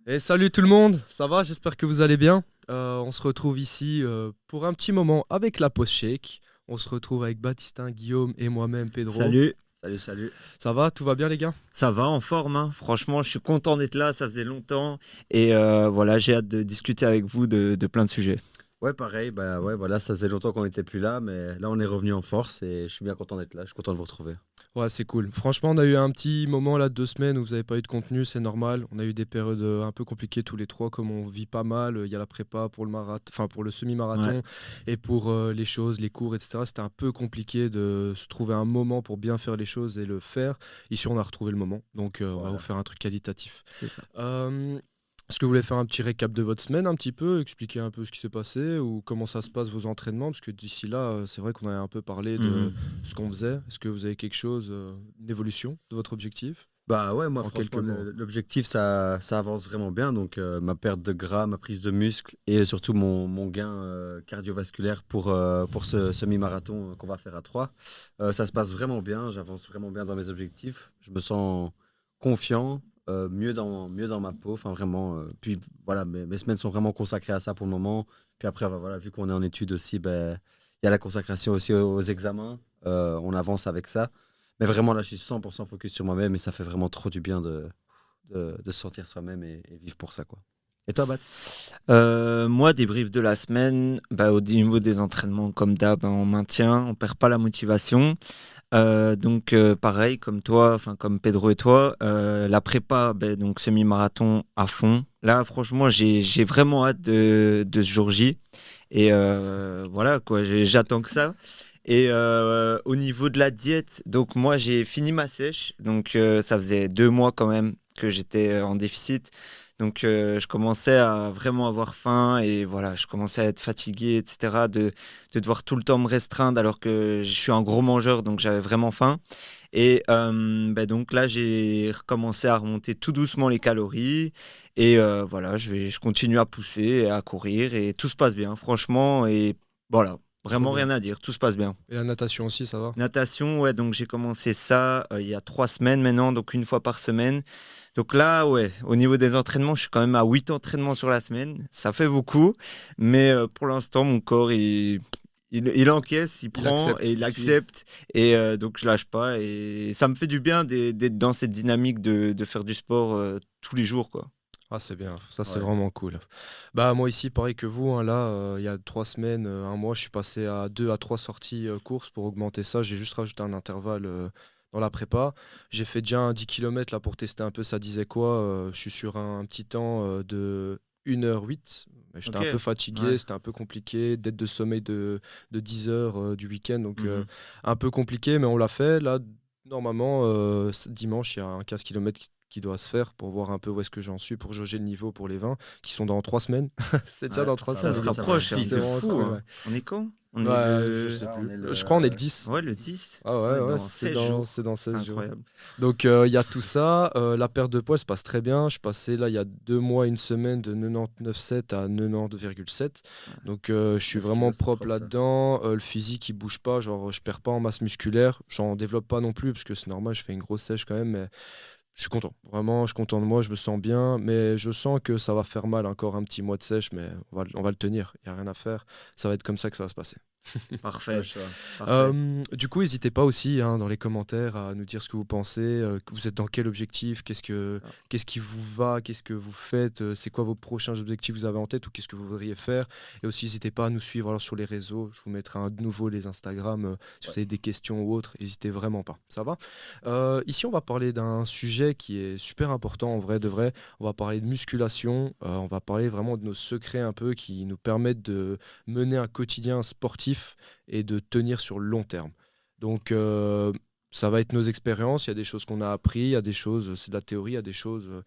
Et salut tout le monde, ça va? J'espère que vous allez bien. On se retrouve ici pour un petit moment avec la pause shake. On se retrouve avec Baptistin, Guillaume et moi-même, Pedro. Salut, Salut, salut. Ça va? Tout va bien les gars? ça va en forme, hein. Franchement, je suis content d'être là, ça faisait longtemps. Et voilà, j'ai hâte de discuter avec vous de plein de sujets. Ouais, pareil, bah ouais, voilà, ça faisait longtemps qu'on n'était plus là, mais là on est revenu en force et je suis bien content d'être là, je suis content de vous retrouver. Ouais, c'est cool. Franchement, on a eu un petit moment là de 2 semaines où vous n'avez pas eu de contenu, c'est normal. On a eu des périodes un peu compliquées tous les trois, comme on vit pas mal. Il y a la prépa pour le marathon, enfin pour le Ouais, semi-marathon et pour les choses, les cours, etc. C'était un peu compliqué de se trouver un moment pour bien faire les choses et le faire. Ici, on a retrouvé le moment, donc on va vous Voilà. faire un truc qualitatif. c'est ça. Est-ce que vous voulez faire un petit récap de votre semaine un petit peu, expliquer un peu ce qui s'est passé ou comment ça se passe vos entraînements? Parce que d'ici là, c'est vrai qu'on a un peu parlé de Mhm. ce qu'on faisait. Est-ce que vous avez quelque chose, une évolution de votre objectif Bah ouais, moi en quelques franchement, mots? l'objectif ça avance vraiment bien, donc ma perte de gras, ma prise de muscle et surtout mon gain cardiovasculaire pour ce semi-marathon qu'on va faire à 3. Ça se passe vraiment bien, j'avance vraiment bien dans mes objectifs, je me sens confiant, mieux dans ma peau, enfin vraiment. Puis voilà, mes semaines sont vraiment consacrées à ça pour le moment. Puis après, bah, voilà, vu qu'on est en études aussi, ben, il y a la consacration aussi aux examens, on avance avec ça. Mais vraiment, là, je suis 100% focus sur moi-même et ça fait vraiment trop du bien de se sentir soi-même et vivre pour ça, quoi. Et toi, Bat? Moi, débrief de la semaine, bah, au niveau des entraînements, comme d'hab, hein, on maintient, on perd pas la motivation. Donc pareil, comme toi, enfin comme Pedro et toi, la prépa, ben, donc semi-marathon à fond. Là, franchement, j'ai vraiment hâte de ce jour J. Et voilà, quoi, j'attends que ça. Et au niveau de la diète, donc moi j'ai fini ma sèche, donc ça faisait 2 mois quand même que j'étais en déficit. Donc je commençais à vraiment avoir faim et voilà, je commençais à être fatigué, etc. De devoir tout le temps me restreindre alors que je suis un gros mangeur, donc j'avais vraiment faim. Et donc là, j'ai recommencé à remonter tout doucement les calories. Et voilà, je continue à pousser et à courir et tout se passe bien, franchement. Et voilà, Trop vraiment bien. rien à dire, tout se passe bien. Et la natation aussi, ça va? Natation, ouais, donc j'ai commencé ça il y a 3 semaines maintenant, donc une fois par semaine. Donc là, ouais, au niveau des entraînements, je suis quand même à 8 entraînements sur la semaine. Ça fait beaucoup, mais pour l'instant, mon corps, il encaisse, il Il prend et accepte, il il suit. accepte. Et donc, je lâche pas. Et ça me fait du bien d'être dans cette dynamique de faire du sport tous les jours, quoi. Ah, c'est bien, ça c'est Ouais. vraiment cool. Bah moi ici, pareil que vous, hein, là, il y a 3 semaines, un mois, je suis passé à 2 à 3 sorties courses pour augmenter ça. J'ai juste rajouté un intervalle dans la prépa. J'ai fait déjà un 10 km là pour tester un peu ça disait quoi. Je suis sur un petit temps de 1h08. J'étais Ok, un peu ouais. fatigué, c'était un peu compliqué, dette de sommeil de 10 heures du week-end, donc Mhm. un peu compliqué, mais on l'a fait. Là, normalement, dimanche, il y a un 15 km qui doit se faire pour voir un peu où est-ce que j'en suis, pour jauger le niveau pour les 20 qui sont dans 3 semaines. C'est déjà Ouais, dans trois ça Ça va, se semaines. ça va rapproche hyper vite, C'est de vite. vraiment fou, cool, ouais. hein. On est quand? On est Je sais Là, on plus. est Je crois on est le le 10. Ouais, le 10. 10. Ah ouais, Ouais, ouais, dans 16 c'est jours. dans C'est 16 jours. incroyable. Donc il y a tout ça. La perte de poids se passe très bien. Je suis passé là il y a 2 mois, une semaine de 99,7 à 90,7. Ouais. Donc je suis 9 vraiment kilos, c'est propre propre ça. là-dedans. Le physique il bouge pas. Genre je perds pas en masse musculaire. J'en développe pas non plus parce que c'est normal. Je fais une grosse sèche quand même. Mais je suis content. Vraiment, je suis content de moi. Je me sens bien. Mais je sens que ça va faire mal encore un petit mois de sèche. Mais on va le tenir. Il y a rien à faire. Ça va être comme ça que ça va se passer. Pas le Parfait, choix. parfait. Du coup, n'hésitez pas aussi hein, dans les commentaires à nous dire ce que vous pensez, que vous êtes dans quel objectif, C'est ça. qu'est-ce qui vous va, qu'est-ce que vous faites, c'est quoi vos prochains objectifs que vous avez en tête ou qu'est-ce que vous voudriez faire. Et aussi, n'hésitez pas à nous suivre alors, sur les réseaux. Je vous mettrai de nouveau les Instagram. Si Ouais. vous avez des questions ou autres, n'hésitez vraiment pas. Ça va? Ici, on va parler d'un sujet qui est super important en vrai de vrai. On va parler de musculation. On va parler vraiment de nos secrets un peu qui nous permettent de mener un quotidien sportif et de tenir sur le long terme. Donc, ça va être nos expériences. Il y a des choses qu'on a appris, il y a des choses, c'est de la théorie, il y a des choses,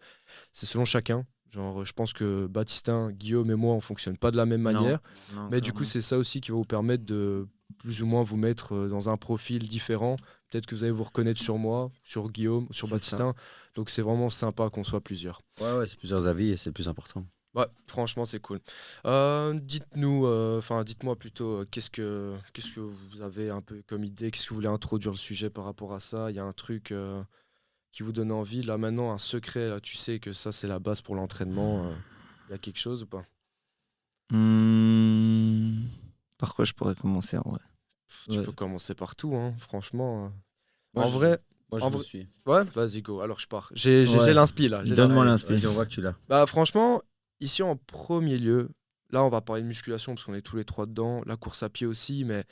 c'est selon chacun. Genre, je pense que Baptistin, Guillaume et moi, on fonctionne pas de la même Non, manière. non, Mais du coup, clairement. c'est ça aussi qui va vous permettre de plus ou moins vous mettre dans un profil différent. Peut-être que vous allez vous reconnaître sur moi, sur Guillaume, sur C'est ça. Baptistin. Donc, c'est vraiment sympa qu'on soit plusieurs. Ouais, ouais, c'est plusieurs avis et c'est le plus important. Ouais, franchement, c'est cool. Dites-nous, enfin, dites-moi plutôt, qu'est-ce que vous avez un peu comme idée? Qu'est-ce que vous voulez introduire le sujet par rapport à ça? Il y a un truc qui vous donne envie. Là maintenant, un secret, là, tu sais que ça c'est la base pour l'entraînement. Il y a quelque chose ou pas? Hmm, Par quoi je pourrais commencer en vrai? Tu Ouais. peux commencer partout, hein, franchement. Moi, En vrai, moi, je en vous vrai, suis. ouais, vas-y go. Alors je pars. J'ai Ouais. l'inspi là. J'ai Donne-moi l'inspi. l'inspi. Vas-y, on voit que tu l'as. Bah franchement, ici en premier lieu, là on va parler de musculation parce qu'on est tous les trois dedans, la course à pied aussi, mais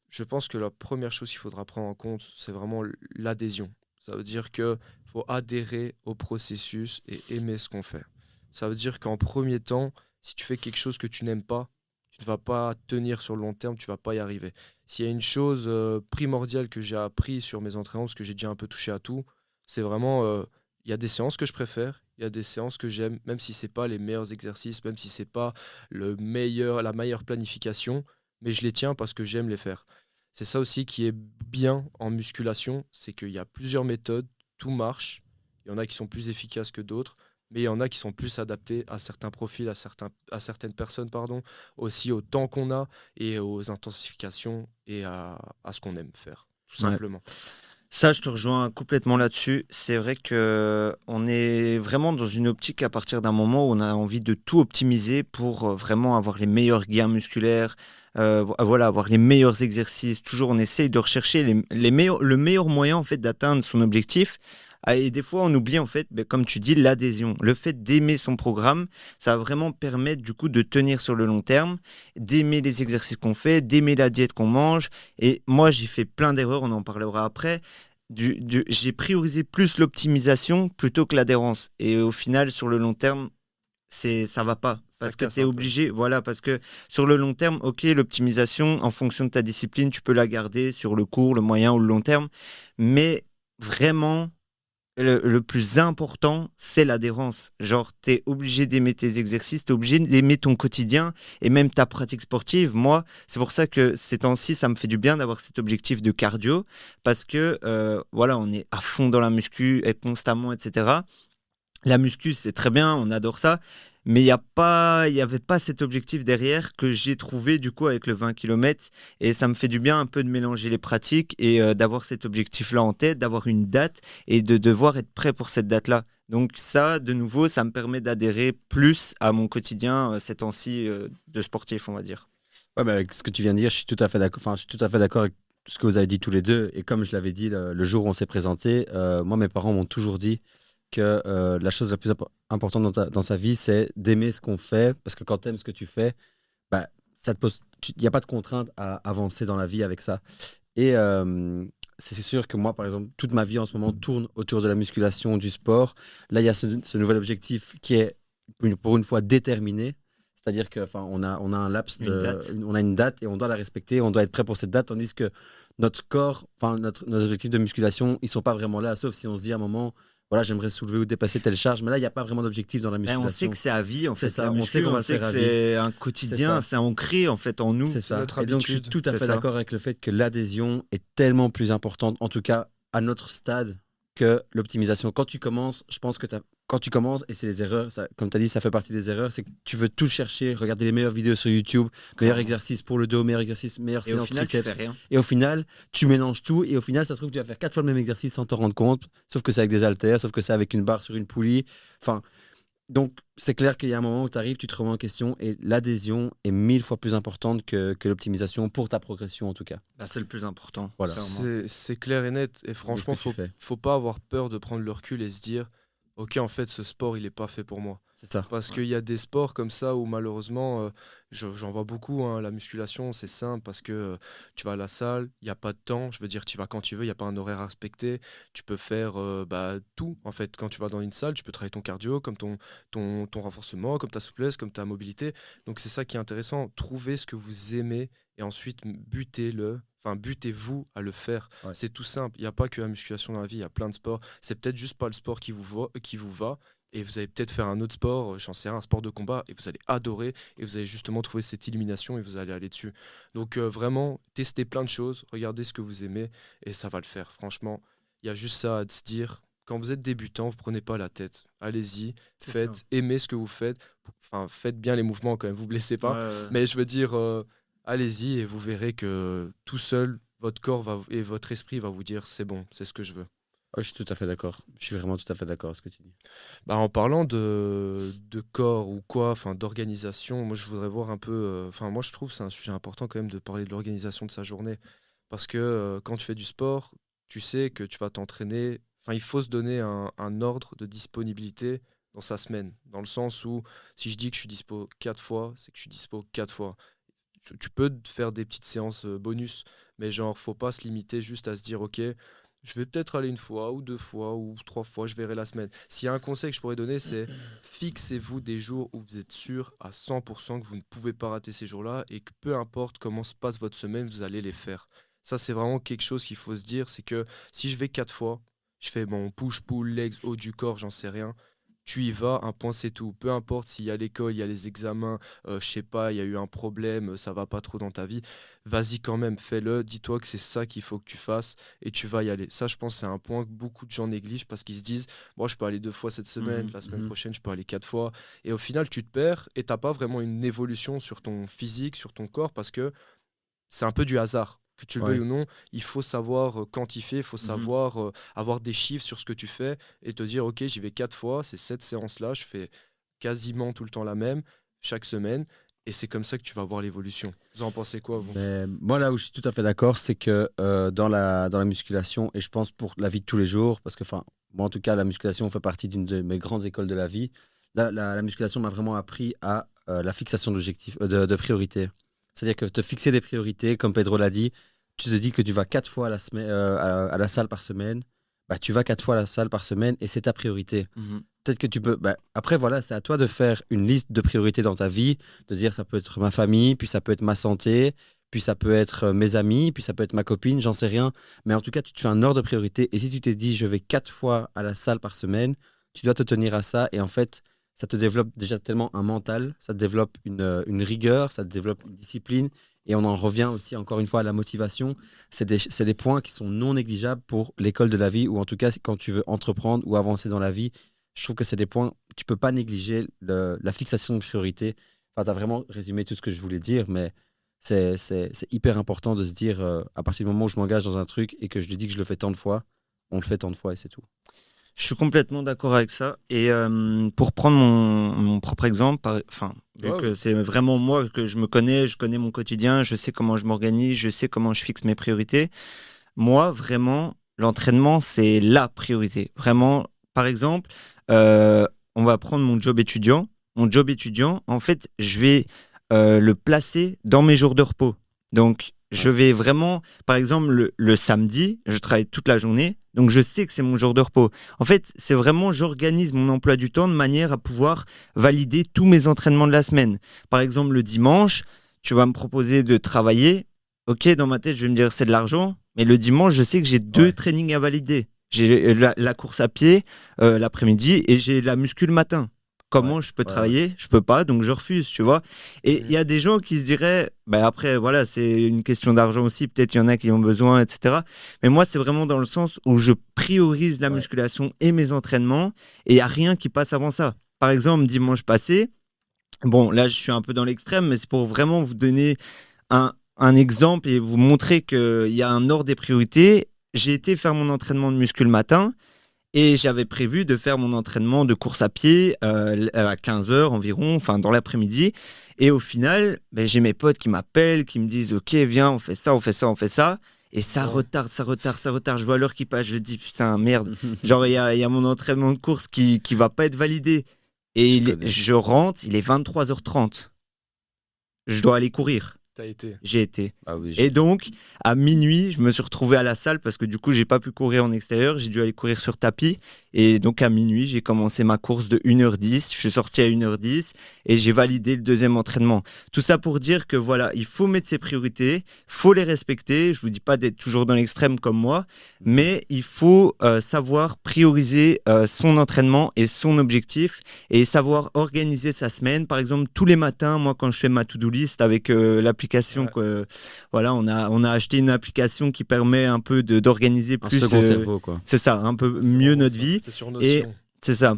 je pense que la première chose qu'il faudra prendre en compte, c'est vraiment l'adhésion. Ça veut dire que faut adhérer au processus et aimer ce qu'on fait. Ça veut dire qu'en premier temps, si tu fais quelque chose que tu n'aimes pas, tu ne vas pas tenir sur le long terme, tu vas pas y arriver. S'il y a une chose primordiale que j'ai appris sur mes entraînements, parce que j'ai déjà un peu touché à tout, c'est vraiment il y a des séances que je préfère, il y a des séances que j'aime, même si c'est pas les meilleurs exercices, même si c'est pas la meilleure planification, mais je les tiens parce que j'aime les faire. C'est ça aussi qui est bien en musculation, c'est qu'il y a plusieurs méthodes, tout marche. Il y en a qui sont plus efficaces que d'autres, mais il y en a qui sont plus adaptés à certains profils, à certaines personnes, pardon, aussi au temps qu'on a et aux intensifications et à ce qu'on aime faire, tout Ouais. simplement. Ça, je te rejoins complètement là-dessus. C'est vrai que on est vraiment dans une optique à partir d'un moment où on a envie de tout optimiser pour vraiment avoir les meilleurs gains musculaires, voilà, avoir les meilleurs exercices. Toujours, on essaye de rechercher le meilleur moyen en fait d'atteindre son objectif. Ah, et des fois, on oublie en fait, ben, comme tu dis, l'adhésion. Le fait d'aimer son programme, ça va vraiment permettre du coup de tenir sur le long terme, d'aimer les exercices qu'on fait, d'aimer la diète qu'on mange. Et moi, j'ai fait plein d'erreurs, on en parlera après. J'ai priorisé plus l'optimisation plutôt que l'adhérence. Et au final, sur le long terme, ça va pas. Ça Parce que casse tu es un peu. obligé, voilà, parce que sur le long terme, ok, l'optimisation, en fonction de ta discipline, tu peux la garder sur le court, le moyen ou le long terme. Mais vraiment, le plus important, c'est l'adhérence. Genre, tu es obligé d'aimer tes exercices, tu es obligé d'aimer ton quotidien et même ta pratique sportive. Moi, c'est pour ça que ces temps-ci, ça me fait du bien d'avoir cet objectif de cardio parce que, voilà, on est à fond dans la muscu et constamment, etc. La muscu, c'est très bien, on adore ça. Mais il y avait pas cet objectif derrière que j'ai trouvé du coup avec le 20 km. Et ça me fait du bien un peu de mélanger les pratiques et d'avoir cet objectif-là en tête, d'avoir une date et de devoir être prêt pour cette date-là. Donc ça, de nouveau, ça me permet d'adhérer plus à mon quotidien ces temps-ci de sportif, on va dire. Ouais, bah, avec ce que tu viens de dire, je suis tout à fait d'accord. Enfin, je suis tout à fait d'accord avec tout ce que vous avez dit tous les deux. Et comme je l'avais dit le jour où on s'est présenté, moi, mes parents m'ont toujours dit que la chose la plus importante dans sa vie, c'est d'aimer ce qu'on fait. Parce que quand tu aimes ce que tu fais, bah, ça te pose, il n'y a pas de contrainte à avancer dans la vie avec ça. Et c'est sûr que moi, par exemple, toute ma vie en ce moment tourne autour de la musculation, du sport. Là, il y a ce nouvel objectif qui est pour une fois déterminé. C'est-à-dire on a un laps on a une date et on doit la respecter, on doit être prêt pour cette date, tandis que notre corps, nos objectifs de musculation, ils sont pas vraiment là, sauf si on se dit à un moment, voilà, j'aimerais soulever ou dépasser telle charge, mais là, il n'y a pas vraiment d'objectif dans la Ben, on sait musculation. que c'est à vie, en C'est fait. ça, La on sait muscu, qu'on va on le sait faire que à vie. c'est un C'est quotidien, ça. c'est ancré en fait en nous. C'est ça. notre Et donc, je suis habitude. tout à C'est fait ça. d'accord avec le fait que l'adhésion est tellement plus importante, en tout cas à notre stade, que l'optimisation. Quand tu commences, je pense que quand tu commences, et c'est les erreurs, comme tu as dit, ça fait partie des erreurs, c'est que tu veux tout chercher, regarder les meilleures vidéos sur YouTube, meilleur exercice pour le dos, meilleur exercice, meilleure Et au séance final, tu fais triceps. rien. Et au final, tu mélanges tout, et au final, ça se trouve que tu vas faire 4 fois le même exercice sans te rendre compte, sauf que c'est avec des haltères, sauf que c'est avec une barre sur une poulie. Enfin, donc, c'est clair qu'il y a un moment où tu arrives, tu te remets en question et l'adhésion est 1000 fois plus importante que l'optimisation pour ta progression en tout cas. Ben, c'est le plus important. Voilà. Clairement. C'est clair et net. Et Mais franchement, ce que tu fais, faut pas avoir peur de prendre le recul et se dire, ok, en fait, ce sport, il est pas fait pour moi. c'est ça. Parce qu'il y a des sports comme ça où malheureusement, j'en vois beaucoup, hein. La musculation, c'est simple parce que tu vas à la salle, il n'y a pas de temps. Je veux dire, tu vas quand tu veux, il n'y a pas un horaire à respecter. Tu peux faire tout. En fait, quand tu vas dans une salle, tu peux travailler ton cardio, comme ton renforcement, comme ta souplesse, comme ta mobilité. Donc c'est ça qui est intéressant. Trouvez ce que vous aimez et ensuite butez-le. Enfin, butez-vous à le faire. Ouais. C'est tout simple. Il n'y a pas que la musculation dans la vie, il y a plein de sports. C'est peut-être juste pas le sport qui vous va. Et vous allez peut-être faire un autre sport, j'en sais rien, un sport de combat, et vous allez adorer, et vous allez justement trouver cette illumination, et vous allez aller dessus. Donc vraiment, testez plein de choses, regardez ce que vous aimez, et ça va le faire. Franchement, il y a juste ça à se dire. Quand vous êtes débutant, vous prenez pas la tête. Allez-y, C'est faites, ça. aimez ce que vous faites. Enfin, faites bien les mouvements quand même, vous blessez pas. Ouais. Mais je veux dire, allez-y, et vous verrez que tout seul, votre corps et votre esprit va vous dire c'est bon, c'est ce que je veux. Ah, je suis tout à fait d'accord. Je suis vraiment tout à fait d'accord avec ce que tu dis. Bah, en parlant de corps ou quoi, enfin d'organisation, moi je voudrais voir un peu. Enfin, moi je trouve que c'est un sujet important quand même de parler de l'organisation de sa journée. Parce que quand tu fais du sport, tu sais que tu vas t'entraîner. Enfin, il faut se donner un ordre de disponibilité dans sa semaine. Dans le sens où si je dis que je suis dispo 4 fois, c'est que je suis dispo 4 fois. Tu peux te faire des petites séances bonus, mais genre, faut pas se limiter juste à se dire, ok, je vais peut-être aller 1 fois ou 2 fois ou 3 fois, je verrai la semaine. S'il y a un conseil que je pourrais donner, c'est fixez-vous des jours où vous êtes sûr à 100% que vous ne pouvez pas rater ces jours-là et que peu importe comment se passe votre semaine, vous allez les faire. Ça, c'est vraiment quelque chose qu'il faut se dire, c'est que si je vais 4 fois, je fais mon push-pull, legs, haut du corps, j'en sais rien. Tu y vas, un point c'est tout. Peu importe s'il y a l'école, il y a les examens, je sais pas, il y a eu un problème, ça va pas trop dans ta vie. Vas-y quand même, fais-le. Dis-toi que c'est ça qu'il faut que tu fasses et tu vas y aller. Ça, je pense, c'est un point que beaucoup de gens négligent parce qu'ils se disent, moi, je peux aller 2 fois cette semaine, la semaine prochaine, je peux aller 4 fois. Et au final, tu te perds et t'as pas vraiment une évolution sur ton physique, sur ton corps parce que c'est un peu du hasard. Que tu le veuilles Ouais. ou non, il faut savoir quantifier, il faut Mhm. savoir avoir des chiffres sur ce que tu fais et te dire, ok, j'y vais 4 fois, c'est cette séance-là, je fais quasiment tout le temps la même, chaque semaine, et c'est comme ça que tu vas voir l'évolution. Vous en pensez quoi, vous? Mais moi, là où je suis tout à fait d'accord, c'est que dans la musculation, et je pense pour la vie de tous les jours, parce que, enfin, moi en tout cas, la musculation fait partie d'une de mes grandes écoles de la vie. La musculation m'a vraiment appris à la fixation d'objectifs, de priorités. C'est-à-dire que te fixer des priorités, comme Pedro l'a dit, tu te dis que tu vas 4 fois à la, à la salle par semaine, bah, tu vas 4 fois à la salle par semaine et c'est ta priorité. Mhm. Peut-être que tu peux. Bah, après, voilà, c'est à toi de faire une liste de priorités dans ta vie, de dire ça peut être ma famille, puis ça peut être ma santé, puis ça peut être mes amis, puis ça peut être ma copine, j'en sais rien. Mais en tout cas, tu te fais un ordre de priorité. Et si tu t'es dit je vais 4 fois à la salle par semaine, tu dois te tenir à ça. Et en fait, ça te développe déjà tellement un mental, ça te développe une rigueur, ça te développe une discipline. Et on en revient aussi encore une fois à la motivation. C'est des points qui sont non négligeables pour l'école de la vie, ou en tout cas quand tu veux entreprendre ou avancer dans la vie. Je trouve que c'est des points que tu peux pas négliger, la fixation de priorité. Enfin, tu as vraiment résumé tout ce que je voulais dire, mais c'est hyper important de se dire, à partir du moment où je m'engage dans un truc et que je lui dis que je le fais tant de fois, on le fait tant de fois et c'est tout. Je suis complètement d'accord avec ça. Et pour prendre mon propre exemple, enfin, vu Ouais, que ouais. c'est vraiment moi que je connais mon quotidien, je sais comment je m'organise, je sais comment je fixe mes priorités. Moi, vraiment, l'entraînement, c'est la priorité. Vraiment, par exemple, on va prendre mon job étudiant. Mon job étudiant, en fait, je vais le placer dans mes jours de repos. Donc, je vais vraiment, par exemple, le samedi, je travaille toute la journée, donc je sais que c'est mon jour de repos. En fait, c'est vraiment, j'organise mon emploi du temps de manière à pouvoir valider tous mes entraînements de la semaine. Par exemple, le dimanche, tu vas me proposer de travailler. Ok, dans ma tête, je vais me dire c'est de l'argent, mais le dimanche, je sais que j'ai 2 trainings à valider. J'ai la course à pied l'après-midi et j'ai la muscu le matin. Comment je peux travailler? Je peux pas, donc je refuse, tu vois. Et il y a des gens qui se diraient, bah après, voilà, c'est une question d'argent aussi, peut-être il y en a qui ont besoin, etc. Mais moi, c'est vraiment dans le sens où je priorise la musculation et mes entraînements, et il n'y a rien qui passe avant ça. Par exemple, dimanche passé, bon, là, je suis un peu dans l'extrême, mais c'est pour vraiment vous donner un exemple et vous montrer qu'il y a un ordre des priorités. J'ai été faire mon entraînement de muscu le matin et j'avais prévu de faire mon entraînement de course à pied à 15 heures environ, enfin dans l'après-midi. Et au final, ben, j'ai mes potes qui m'appellent, qui me disent « Ok, viens, on fait ça, on fait ça, on fait ça ». Et ça retarde, ça retarde, ça retarde. Je vois l'heure qui passe, je dis « Putain, merde ». Genre, il y a mon entraînement de course qui va pas être validé. Et je rentre, il est 23h30. Je dois aller courir. T'as été. J'ai été. Ah oui, Et donc, à minuit, je me suis retrouvé à la salle parce que du coup, j'ai pas pu courir en extérieur. J'ai dû aller courir sur tapis. Et donc, à minuit, j'ai commencé ma course de 1h10. Je suis sorti à 1h10 et j'ai validé le deuxième entraînement. Tout ça pour dire que voilà, il faut mettre ses priorités, faut les respecter. Je vous dis pas d'être toujours dans l'extrême comme moi, mais il faut savoir prioriser son entraînement et son objectif et savoir organiser sa semaine. Par exemple, tous les matins, moi, quand je fais ma to-do list avec l'application, voilà, on a acheté une application qui permet un peu d'organiser un plus. second cerveau, quoi. C'est ça, un peu mieux notre vie. C'est sur Et Notion. c'est ça.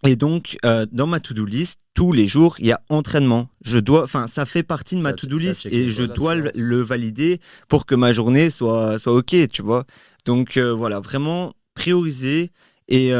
Et donc, dans ma to-do list, tous les jours, il y a entraînement. Ça fait partie de ma to-do list et je dois le valider pour que ma journée soit OK, tu vois. Donc, voilà, vraiment priorisez et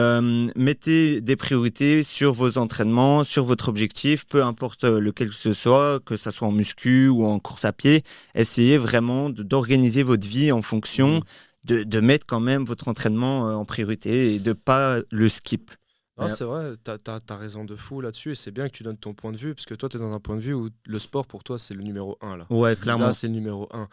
mettez des priorités sur vos entraînements, sur votre objectif, peu importe lequel que ça soit en muscu ou en course à pied. Essayez vraiment d'organiser votre vie en fonction de mettre quand même votre entraînement en priorité et de pas le skip. Non, c'est vrai, t'as raison de fou là-dessus, et c'est bien que tu donnes ton point de vue, parce que toi, tu es dans un point de vue où le sport, pour toi, c'est le numéro 1, là. Ouais, clairement. Là, c'est le numéro 1.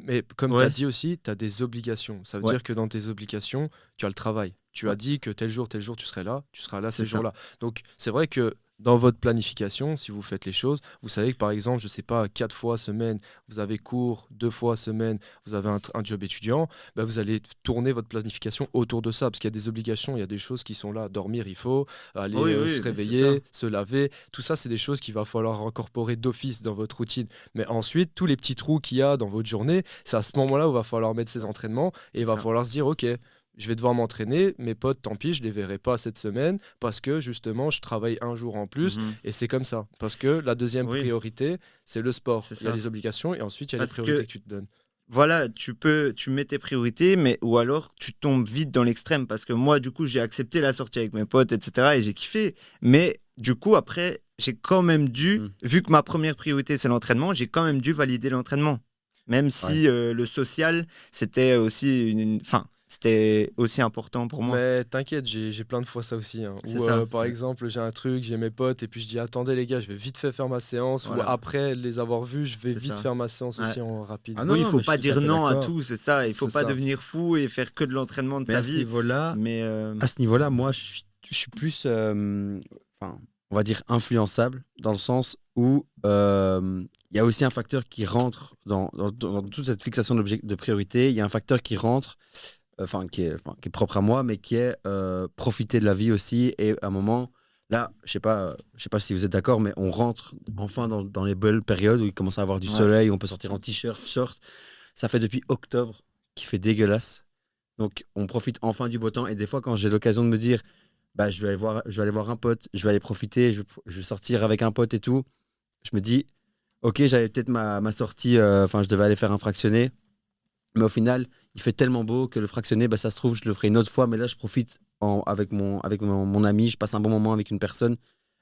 Mais comme tu as dit aussi, tu as des obligations. Ça veut dire que dans tes obligations, tu as le travail. Tu as dit que tel jour, tu serais là ces jours-là. Donc, c'est vrai que dans votre planification, si vous faites les choses, vous savez que par exemple, je sais pas, 4 fois semaine, vous avez cours, 2 fois semaine, vous avez un job étudiant, bah vous allez tourner votre planification autour de ça, parce qu'il y a des obligations, il y a des choses qui sont là. Dormir, il faut, aller se réveiller, se laver, tout ça, c'est des choses qu'il va falloir incorporer d'office dans votre routine. Mais ensuite, tous les petits trous qu'il y a dans votre journée, c'est à ce moment-là où il va falloir mettre ses entraînements, et il va falloir se dire, ok, je vais devoir m'entraîner, mes potes, tant pis, je les verrai pas cette semaine parce que justement, je travaille un jour en plus et c'est comme ça. Parce que la deuxième priorité, c'est le sport. Il y a les obligations et ensuite, il y a les priorités que tu te donnes. Voilà, tu mets tes priorités, mais ou alors tu tombes vite dans l'extrême parce que moi, du coup, j'ai accepté la sortie avec mes potes, etc. et j'ai kiffé. Mais du coup, après, j'ai quand même dû, vu que ma première priorité, c'est l'entraînement, j'ai quand même dû valider l'entraînement. Même si le social, c'était aussi c'était aussi important pour moi. Mais t'inquiète, j'ai plein de fois ça aussi. Hein, par exemple, j'ai un truc, j'ai mes potes, et puis je dis attendez les gars, je vais vite fait faire ma séance. Voilà. Ou après les avoir vus, je vais vite faire ma séance aussi en rapide. Ah non, il ne faut pas dire non à tout, c'est ça. Il ne faut pas devenir fou et faire que de l'entraînement de sa vie. À ce niveau-là, moi, je suis plus, on va dire, influençable, dans le sens où il y a aussi un facteur qui rentre dans toute cette fixation de priorité. Il y a un facteur qui rentre. Qui est propre à moi, mais qui est profiter de la vie aussi. Et à un moment, là, je sais pas si vous êtes d'accord, mais on rentre enfin dans les belles périodes où il commence à avoir du soleil, où on peut sortir en t-shirt, short. Ça fait depuis octobre qu'il fait dégueulasse. Donc, on profite enfin du beau temps. Et des fois, quand j'ai l'occasion de me dire, bah, je vais aller voir un pote, je vais aller profiter, je vais sortir avec un pote et tout, je me dis, ok, j'avais peut-être ma sortie, je devais aller faire un fractionné. Mais au final, il fait tellement beau que le fractionné, ça se trouve, je le ferai une autre fois. Mais là, je profite avec mon ami, je passe un bon moment avec une personne.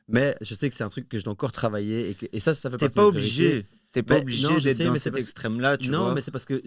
Mais je sais que c'est un truc que je dois encore travailler. Et ça fait partie de la priorité. T'es pas obligé d'être dans cet extrême-là, tu vois. Non, mais c'est parce que,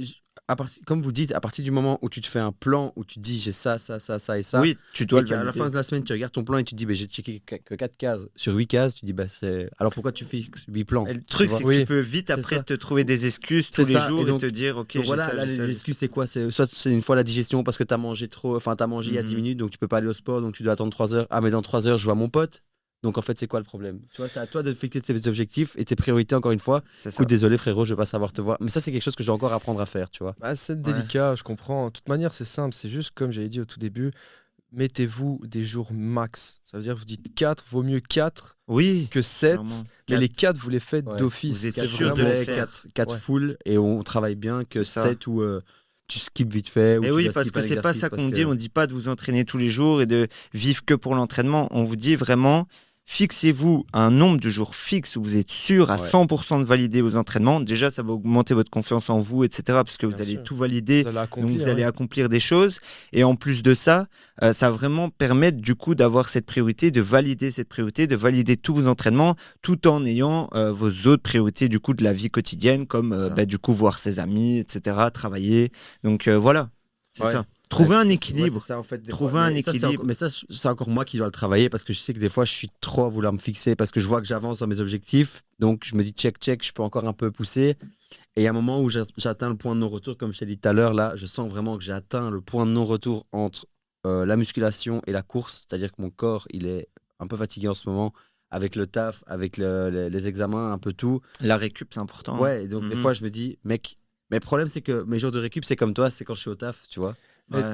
comme vous dites, à partir du moment où tu te fais un plan, où tu te dis j'ai ça et ça, oui, tu dois le valider. À la fin de la semaine, tu regardes ton plan et tu te dis j'ai checké que 4 cases sur 8 cases, tu dis c'est... Alors pourquoi tu fixes 8 plans? Et le truc, c'est que tu peux vite après te trouver des excuses tous les jours et te dire ok, donc voilà, là, les excuses, c'est quoi? Soit c'est une fois la digestion parce que t'as mangé trop, t'as mangé il y a 10 minutes, donc tu peux pas aller au sport, donc tu dois attendre 3 heures. Ah, mais dans 3 heures, je vois mon pote. Donc en fait, c'est quoi le problème? Tu vois, c'est à toi de fixer tes objectifs et tes priorités, encore une fois. Écoute, désolé frérot, je vais pas savoir te voir. Mais ça, c'est quelque chose que je dois encore apprendre à faire, tu vois. C'est délicat, je comprends. De toute manière, c'est simple. C'est juste, comme j'avais dit au tout début, mettez-vous des jours max. Ça veut dire, vous dites 4, vaut mieux 4 que 7. Mais les 4, vous les faites d'office. Vous êtes c'est sûr vraiment 4 full et on travaille bien que 7 où tu skips vite fait. Et oui, parce que c'est pas ça qu'on dit. On dit pas de vous entraîner tous les jours et de vivre que pour l'entraînement. On vous dit vraiment... Fixez-vous un nombre de jours fixe où vous êtes sûr à 100% de valider vos entraînements. Déjà, ça va augmenter votre confiance en vous, etc. Parce que vous allez tout valider, donc vous allez accomplir des choses. Et en plus de ça, ça va vraiment permettre du coup d'avoir cette priorité, de valider cette priorité, de valider tous vos entraînements, tout en ayant vos autres priorités du coup de la vie quotidienne, comme du coup voir ses amis, etc. Travailler. Donc voilà, c'est ça. Trouver un équilibre. Ça, en fait, trouver un équilibre. Mais ça, c'est encore moi qui dois le travailler parce que je sais que des fois, je suis trop à vouloir me fixer parce que je vois que j'avance dans mes objectifs. Donc, je me dis check, je peux encore un peu pousser. Et il y a un moment où j'atteins le point de non-retour, comme je t'ai dit tout à l'heure, là, je sens vraiment que j'ai atteint le point de non-retour entre la musculation et la course. C'est-à-dire que mon corps, il est un peu fatigué en ce moment avec le taf, avec les examens, un peu tout. La récup, c'est important. Ouais, et donc des fois, je me dis, mec, mais le problème, c'est que mes jours de récup, c'est comme toi, c'est quand je suis au taf, tu vois.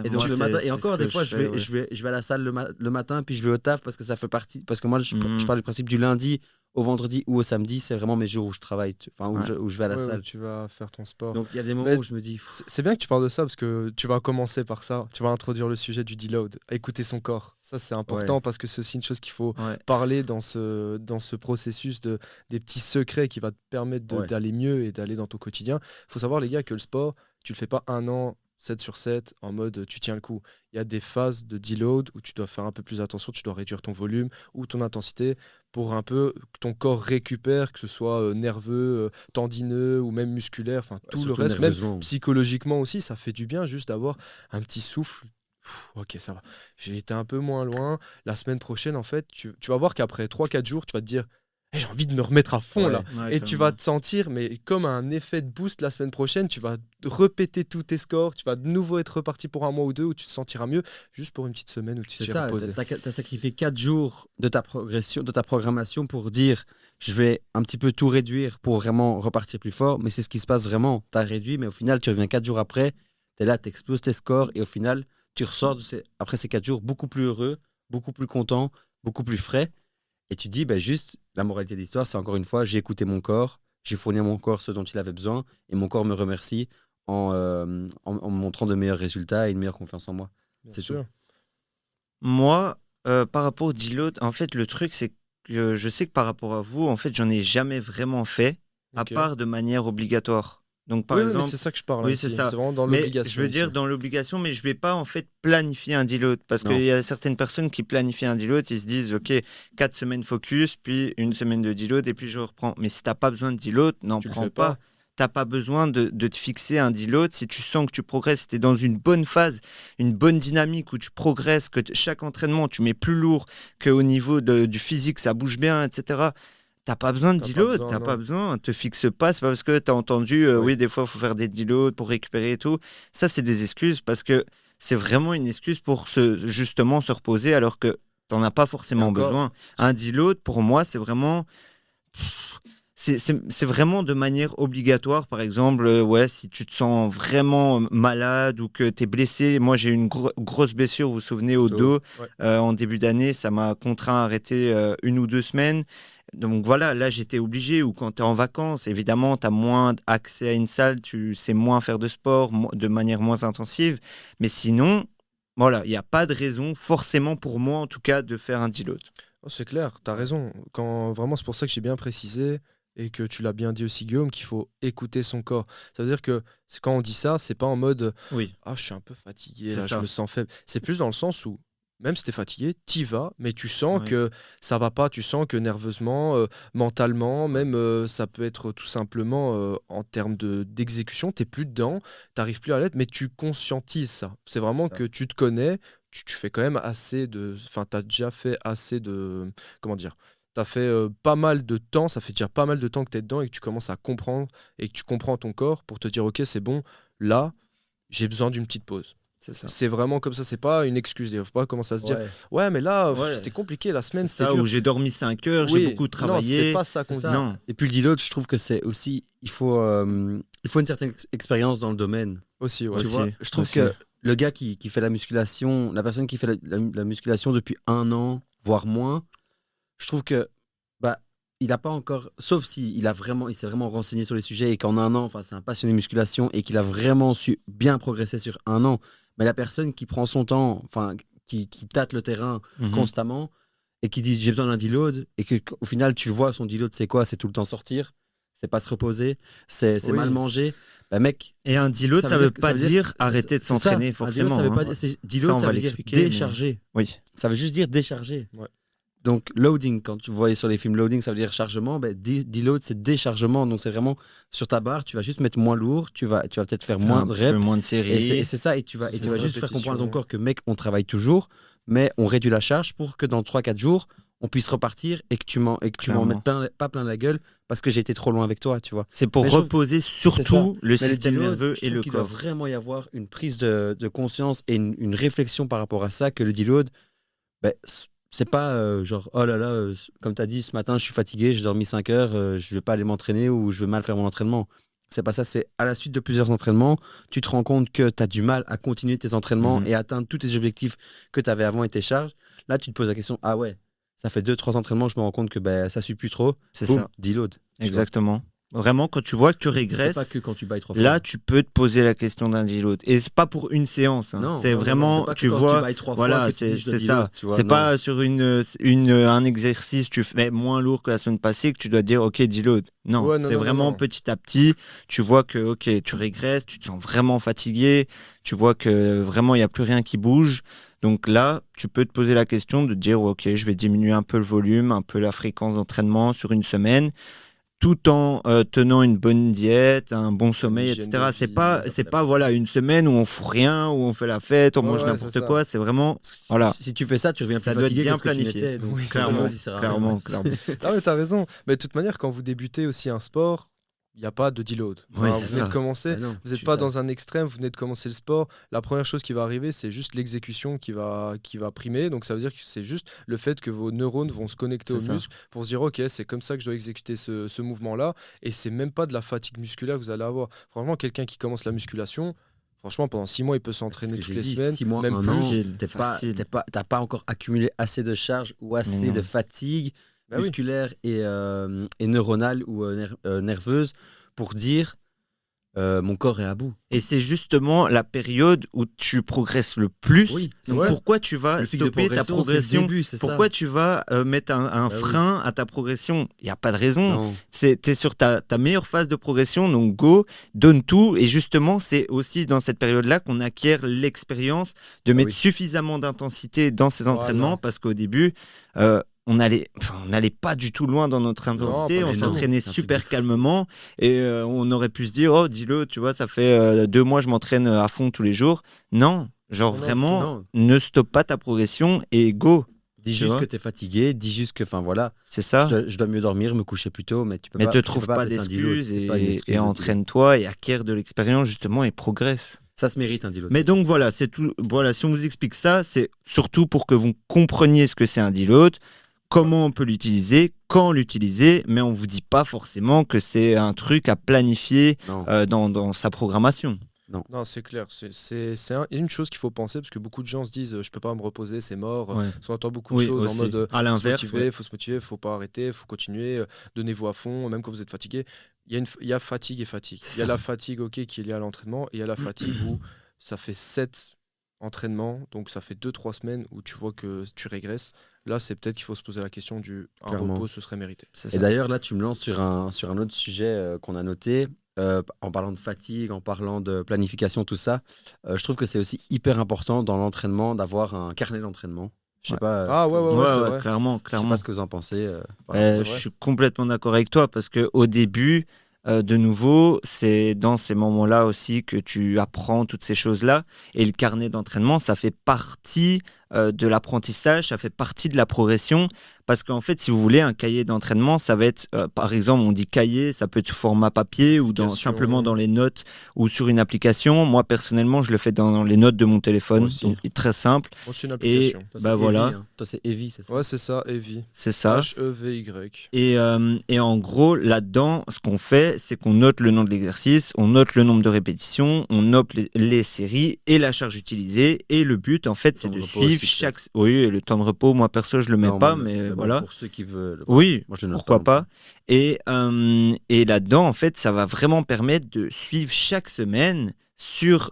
Et donc le matin, et encore des fois, je vais à la salle le matin, puis je vais au taf parce que ça fait partie. Parce que moi, je parle du principe du lundi au vendredi ou au samedi, c'est vraiment mes jours où je travaille, où je vais à la salle. Où tu vas faire ton sport. Donc il y a des moments où je me dis. C'est bien que tu parles de ça parce que tu vas commencer par ça. Tu vas introduire le sujet du deload, écouter son corps. Ça, c'est important parce que c'est aussi une chose qu'il faut parler dans ce processus des petits secrets qui va te permettre d'aller mieux et d'aller dans ton quotidien. Il faut savoir, les gars, que le sport, tu le fais pas 1 an. 7 sur 7 en mode tu tiens le coup. Il y a des phases de deload où tu dois faire un peu plus attention, tu dois réduire ton volume ou ton intensité pour un peu que ton corps récupère, que ce soit nerveux, tendineux ou même musculaire, enfin tout le Surtout reste, même nerveusement. psychologiquement aussi, ça fait du bien juste d'avoir un petit souffle. Ok, ça va. J'ai été un peu moins loin. La semaine prochaine, en fait, tu vas voir qu'après 3 4 jours, tu vas te dire eh, j'ai envie de me remettre à fond Ouais. là. Ouais, Et tu vas te sentir, mais comme un effet de boost la semaine prochaine, tu vas répéter tous tes scores, tu vas de nouveau être reparti pour un mois ou deux où tu te sentiras mieux, juste pour une petite semaine où tu C'est t'es ça, reposé. t'as sacrifié 4 jours de ta progression, de ta programmation pour dire je vais un petit peu tout réduire pour vraiment repartir plus fort, mais c'est ce qui se passe vraiment. Tu as réduit, mais au final, tu reviens 4 jours après, tu es là, tu exploses tes scores et au final, tu ressors après ces 4 jours beaucoup plus heureux, beaucoup plus content, beaucoup plus frais. Et tu te dis, juste, la moralité de l'histoire, c'est encore une fois, j'ai écouté mon corps, j'ai fourni à mon corps ce dont il avait besoin et mon corps me remercie en me montrant de meilleurs résultats et une meilleure confiance en moi. Bien C'est sûr. Moi, par rapport au deload, en fait, le truc, c'est que je sais que par rapport à vous, en fait, j'en ai jamais vraiment fait, à Ok. part de manière obligatoire. Donc, par Oui, mais exemple, c'est ça que je parle oui, ici. c'est ça. C'est vraiment dans mais l'obligation. je veux dire ici. dans l'obligation, mais je vais pas en fait planifier un deload parce Non. qu'il y a certaines personnes qui planifient un deload, ils se disent ok, 4 semaines focus, puis une semaine de deload et puis je reprends. Mais si t'as pas besoin de deload, n'en Tu le prends fais pas. pas. T'as pas besoin de te fixer un deload. Si tu sens que tu progresses, tu es dans une bonne phase, une bonne dynamique où tu progresses, que chaque entraînement tu mets plus lourd, qu'au niveau du physique ça bouge bien, etc. T'as pas besoin de T'as pas deload, besoin, t'as pas non. besoin, te fixe pas, c'est pas parce que t'as entendu, Oui. oui, des fois il faut faire des deloads pour récupérer et tout. Ça, c'est des excuses parce que c'est vraiment une excuse pour justement se reposer alors que t'en as pas forcément Et encore, besoin. Un deload, pour moi, c'est vraiment. C'est vraiment de manière obligatoire, par exemple, ouais, si tu te sens vraiment malade ou que tu es blessé. Moi, j'ai eu une grosse blessure, vous vous souvenez, au dos. Ouais. En début d'année, ça m'a contraint à arrêter 1 ou 2 semaines. Donc voilà, là, j'étais obligé. Ou quand tu es en vacances, évidemment, tu as moins accès à une salle, tu sais moins faire de sport, de manière moins intensive. Mais sinon, voilà, il n'y a pas de raison, forcément pour moi en tout cas, de faire un deload. Oh, c'est clair, t'as raison. Vraiment, c'est pour ça que j'ai bien précisé et que tu l'as bien dit aussi, Guillaume, qu'il faut écouter son corps. Ça veut dire que quand on dit ça, c'est pas en mode Oui, ah, je suis un peu fatigué, c'est là, je ça. me sens faible. C'est plus dans le sens où, même si t'es fatigué, t'y vas, mais tu sens Ouais. que ça va pas, tu sens que nerveusement, mentalement, même ça peut être tout simplement en termes d'exécution, t'es plus dedans, t'arrives plus à l'être, mais tu conscientises ça. C'est vraiment Ça. que tu te connais, tu fais quand même assez de. Enfin, t'as déjà fait assez de. Comment dire? T'as fait pas mal de temps, ça fait déjà pas mal de temps que t'es dedans et que tu commences à comprendre et que tu comprends ton corps pour te dire ok, c'est bon, là, j'ai besoin d'une petite pause. C'est ça. C'est vraiment comme ça, c'est pas une excuse. Il ne faut pas commencer à se dire Ouais. ouais, mais là, Ouais. c'était compliqué, la C'est semaine, c'était ça, dur. où j'ai dormi 5 heures, Oui, j'ai beaucoup non, travaillé. c'est pas ça qu'on C'est dit. ça. Non. Et puis le deload, je trouve que c'est aussi, il faut une certaine expérience dans le domaine. Aussi, ouais. Tu Aussi, vois, je trouve aussi. que le gars qui fait la musculation, la personne qui fait la musculation depuis 1 an, voire moins, je trouve que il n'a pas encore, sauf s'il il s'est vraiment renseigné sur les sujets et qu'en 1 an, enfin, c'est un passionné de musculation et qu'il a vraiment su bien progresser sur 1 an. Mais la personne qui prend son temps, enfin, qui tâte le terrain Mhm. constamment et qui dit j'ai besoin d'un deload et qu'au final tu vois son deload c'est quoi? C'est tout le temps sortir, c'est pas se reposer, c'est Oui. mal manger. Mec, Et un deload, ça veut pas dire arrêter de c'est ça. s'entraîner, Un forcément. deload, ça veut pas hein. dire, Ça, deload, on ça va veut dire l'expliquer, mais- décharger. Oui, Ça veut juste dire décharger. Ouais. Donc, loading, quand tu voyais sur les films loading, ça veut dire chargement. Deload, c'est déchargement. Donc, c'est vraiment sur ta barre, tu vas juste mettre moins lourd, tu vas peut-être faire moins un de peu reps. moins de Et séries. c'est ça, et tu vas C'est juste ça, faire comprendre à ton répétition. corps que, mec, on travaille toujours, mais on réduit la charge pour que dans 3-4 jours, on puisse repartir et que tu m'en Clairement. mettes pas plein la gueule parce que j'ai été trop loin avec toi, tu vois. C'est pour Mais je trouve- reposer ça. surtout le Mais système deload, nerveux je et trouve le qu'il doit corps. vraiment y avoir une prise de conscience et une réflexion par rapport à ça, que le deload, c'est pas genre, oh là là, comme tu as dit, ce matin, je suis fatigué, j'ai dormi 5 heures, je vais pas aller m'entraîner ou je vais mal faire mon entraînement. C'est pas ça, c'est à la suite de plusieurs entraînements, tu te rends compte que tu as du mal à continuer tes entraînements Mhm. et atteindre tous tes objectifs que tu avais avant et tes charges. Là, tu te poses la question, ah ouais, ça fait 2-3 entraînements, je me rends compte que ça suit plus trop. C'est Boum, ça, deload. tu vois. exactement. Vraiment, quand tu vois que tu C'est régresses, pas que quand tu bailles 3 fois. là, tu peux te poser la question d'un deload. Et c'est pas pour une séance. Hein. Non, C'est non, vraiment, c'est pas que tu quand vois, tu bailles 3 voilà, fois que tu dis, je c'est dois ça. deload, tu vois, C'est non. pas sur un exercice tu fais moins lourd que la semaine passée que tu dois dire ok deload. Non, Ouais, non, c'est non, non, vraiment non. petit à petit. Tu vois que ok, tu régresses, tu te sens vraiment fatigué, tu vois que vraiment il y a plus rien qui bouge. Donc là, tu peux te poser la question de dire ok, je vais diminuer un peu le volume, un peu la fréquence d'entraînement sur une semaine tout en tenant une bonne diète, un bon sommeil, hygiène de etc. vie. C'est pas voilà une semaine où on fout rien, où on fait la fête, on Ouais, mange ouais, c'est n'importe ça. quoi. C'est vraiment voilà, Si tu fais ça, tu reviens ça plus doit être fatigué bien que ce que tu planifié. n'étais. Donc, Oui, c'est Clairement, vrai. il sert à rien. clairement, clairement. Ah ouais, t'as raison. Mais de toute manière, quand vous débutez aussi un sport, il n'y a pas de deload. Oui, Enfin, c'est vous venez ça. de commencer, Ah non, vous n'êtes tu pas sais. dans un extrême, vous venez de commencer le sport. La première chose qui va arriver, c'est juste l'exécution qui va primer. Donc ça veut dire que c'est juste le fait que vos neurones vont se connecter C'est aux ça. muscles pour se dire, ok, c'est comme ça que je dois exécuter ce mouvement-là. Et c'est même pas de la fatigue musculaire que vous allez avoir. Franchement, quelqu'un qui commence la musculation, franchement, pendant 6 mois, il peut C'est ce s'entraîner que toutes j'ai les dit, semaines, 6 mois, même 1 plus. an, Facile, facile. t'as pas encore accumulé assez de charges ou assez non. de fatigue Bah oui. musculaire et neuronale ou nerveuse pour dire mon corps est à bout. Et c'est justement la période où tu progresses le plus. Oui, c'est Donc ça. pourquoi tu vas Le pic de stopper ta progression, c'est le progression? début, c'est ça. Pourquoi tu vas mettre un Bah oui. frein à ta progression? Il n'y a pas de raison. Non. Tu es sur ta meilleure phase de progression, donc go, donne tout. Et justement, c'est aussi dans cette période-là qu'on acquiert l'expérience de mettre oui. suffisamment d'intensité dans ses Voilà. entraînements, parce qu'au début, on n'allait pas du tout loin dans notre intensité, pas on du tout. s'entraînait C'est un truc super de fou. calmement et on aurait pu se dire, oh, dis-le, tu vois, ça fait 2 mois, je m'entraîne à fond tous les jours. Non, genre Non, non, vraiment, Non. ne stoppe pas ta progression et go. Dis Tu juste vois que tu es fatigué, dis juste que, enfin voilà, C'est ça. je dois mieux dormir, me coucher plus tôt, mais tu peux Mais pas. te tu trouve peux pas appeler ça un deload, d'excuses c'est pas une excuse, et le deload. entraîne-toi et acquiert de l'expérience justement et progresse. Ça se mérite un deload. Mais donc voilà, c'est tout. Voilà, si on vous explique ça, c'est surtout pour que vous compreniez ce que c'est un deload, comment on peut l'utiliser, quand l'utiliser, mais on vous dit pas forcément que c'est un truc à planifier Non. dans sa programmation. Non, c'est clair. Une chose qu'il faut penser, parce que beaucoup de gens se disent je peux pas me reposer, c'est mort. Ouais. On entend beaucoup de Oui, choses en aussi. mode À l'inverse, faut se motiver, faut pas arrêter, faut continuer, donnez-vous à fond, même quand vous êtes fatigué. Il y a fatigue et fatigue. C'est Il y a ça. la fatigue qui est liée à l'entraînement, et il y a la fatigue où ça fait 7 entraînements, donc ça fait 2-3 semaines où tu vois que tu régresses. Là, c'est peut-être qu'il faut se poser la question un Clairement. repos, ce serait mérité. C'est Et ça. d'ailleurs, là, tu me lances sur un autre sujet qu'on a noté. En parlant de fatigue, en parlant de planification, tout ça, je trouve que c'est aussi hyper important dans l'entraînement d'avoir un carnet d'entraînement. Je sais Ouais. pas. Ah ce que ouais, vous- ouais, Ouais, c'est ouais, vrai. clairement, Je sais clairement. pas ce que vous en pensez. par rapport à ça. Je vrai. suis complètement d'accord avec toi parce que au début, de nouveau, c'est dans ces moments-là aussi que tu apprends toutes ces choses-là. Et le carnet d'entraînement, ça fait partie de l'apprentissage, ça fait partie de la progression. Parce qu'en fait, si vous voulez, un cahier d'entraînement, ça va être, par exemple, on dit cahier, ça peut être sous format papier ou simplement dans les notes ou sur une application. Moi, personnellement, je le fais dans les notes de mon téléphone. Moi aussi. Donc, très simple. Moi, c'est une Et application. Toi, bah c'est voilà, Evie, hein. Toi, c'est Evie, c'est ça. Ouais, c'est ça, Evie. c'est ça. H-E-V-Y. Et en gros, là-dedans, ce qu'on fait, c'est qu'on note le nom de l'exercice, on note le nombre de répétitions, on note les séries et la charge utilisée. Et le but, en fait, c'est temps de de repos suivre aussi, chaque... Oui, et le temps de repos, moi, perso, je le mets Non, pas, moi, mais bon, voilà. pour ceux qui veulent. Oui, Moi, je le note pourquoi non pas. plus. Et là-dedans, en fait, ça va vraiment permettre de suivre chaque semaine sur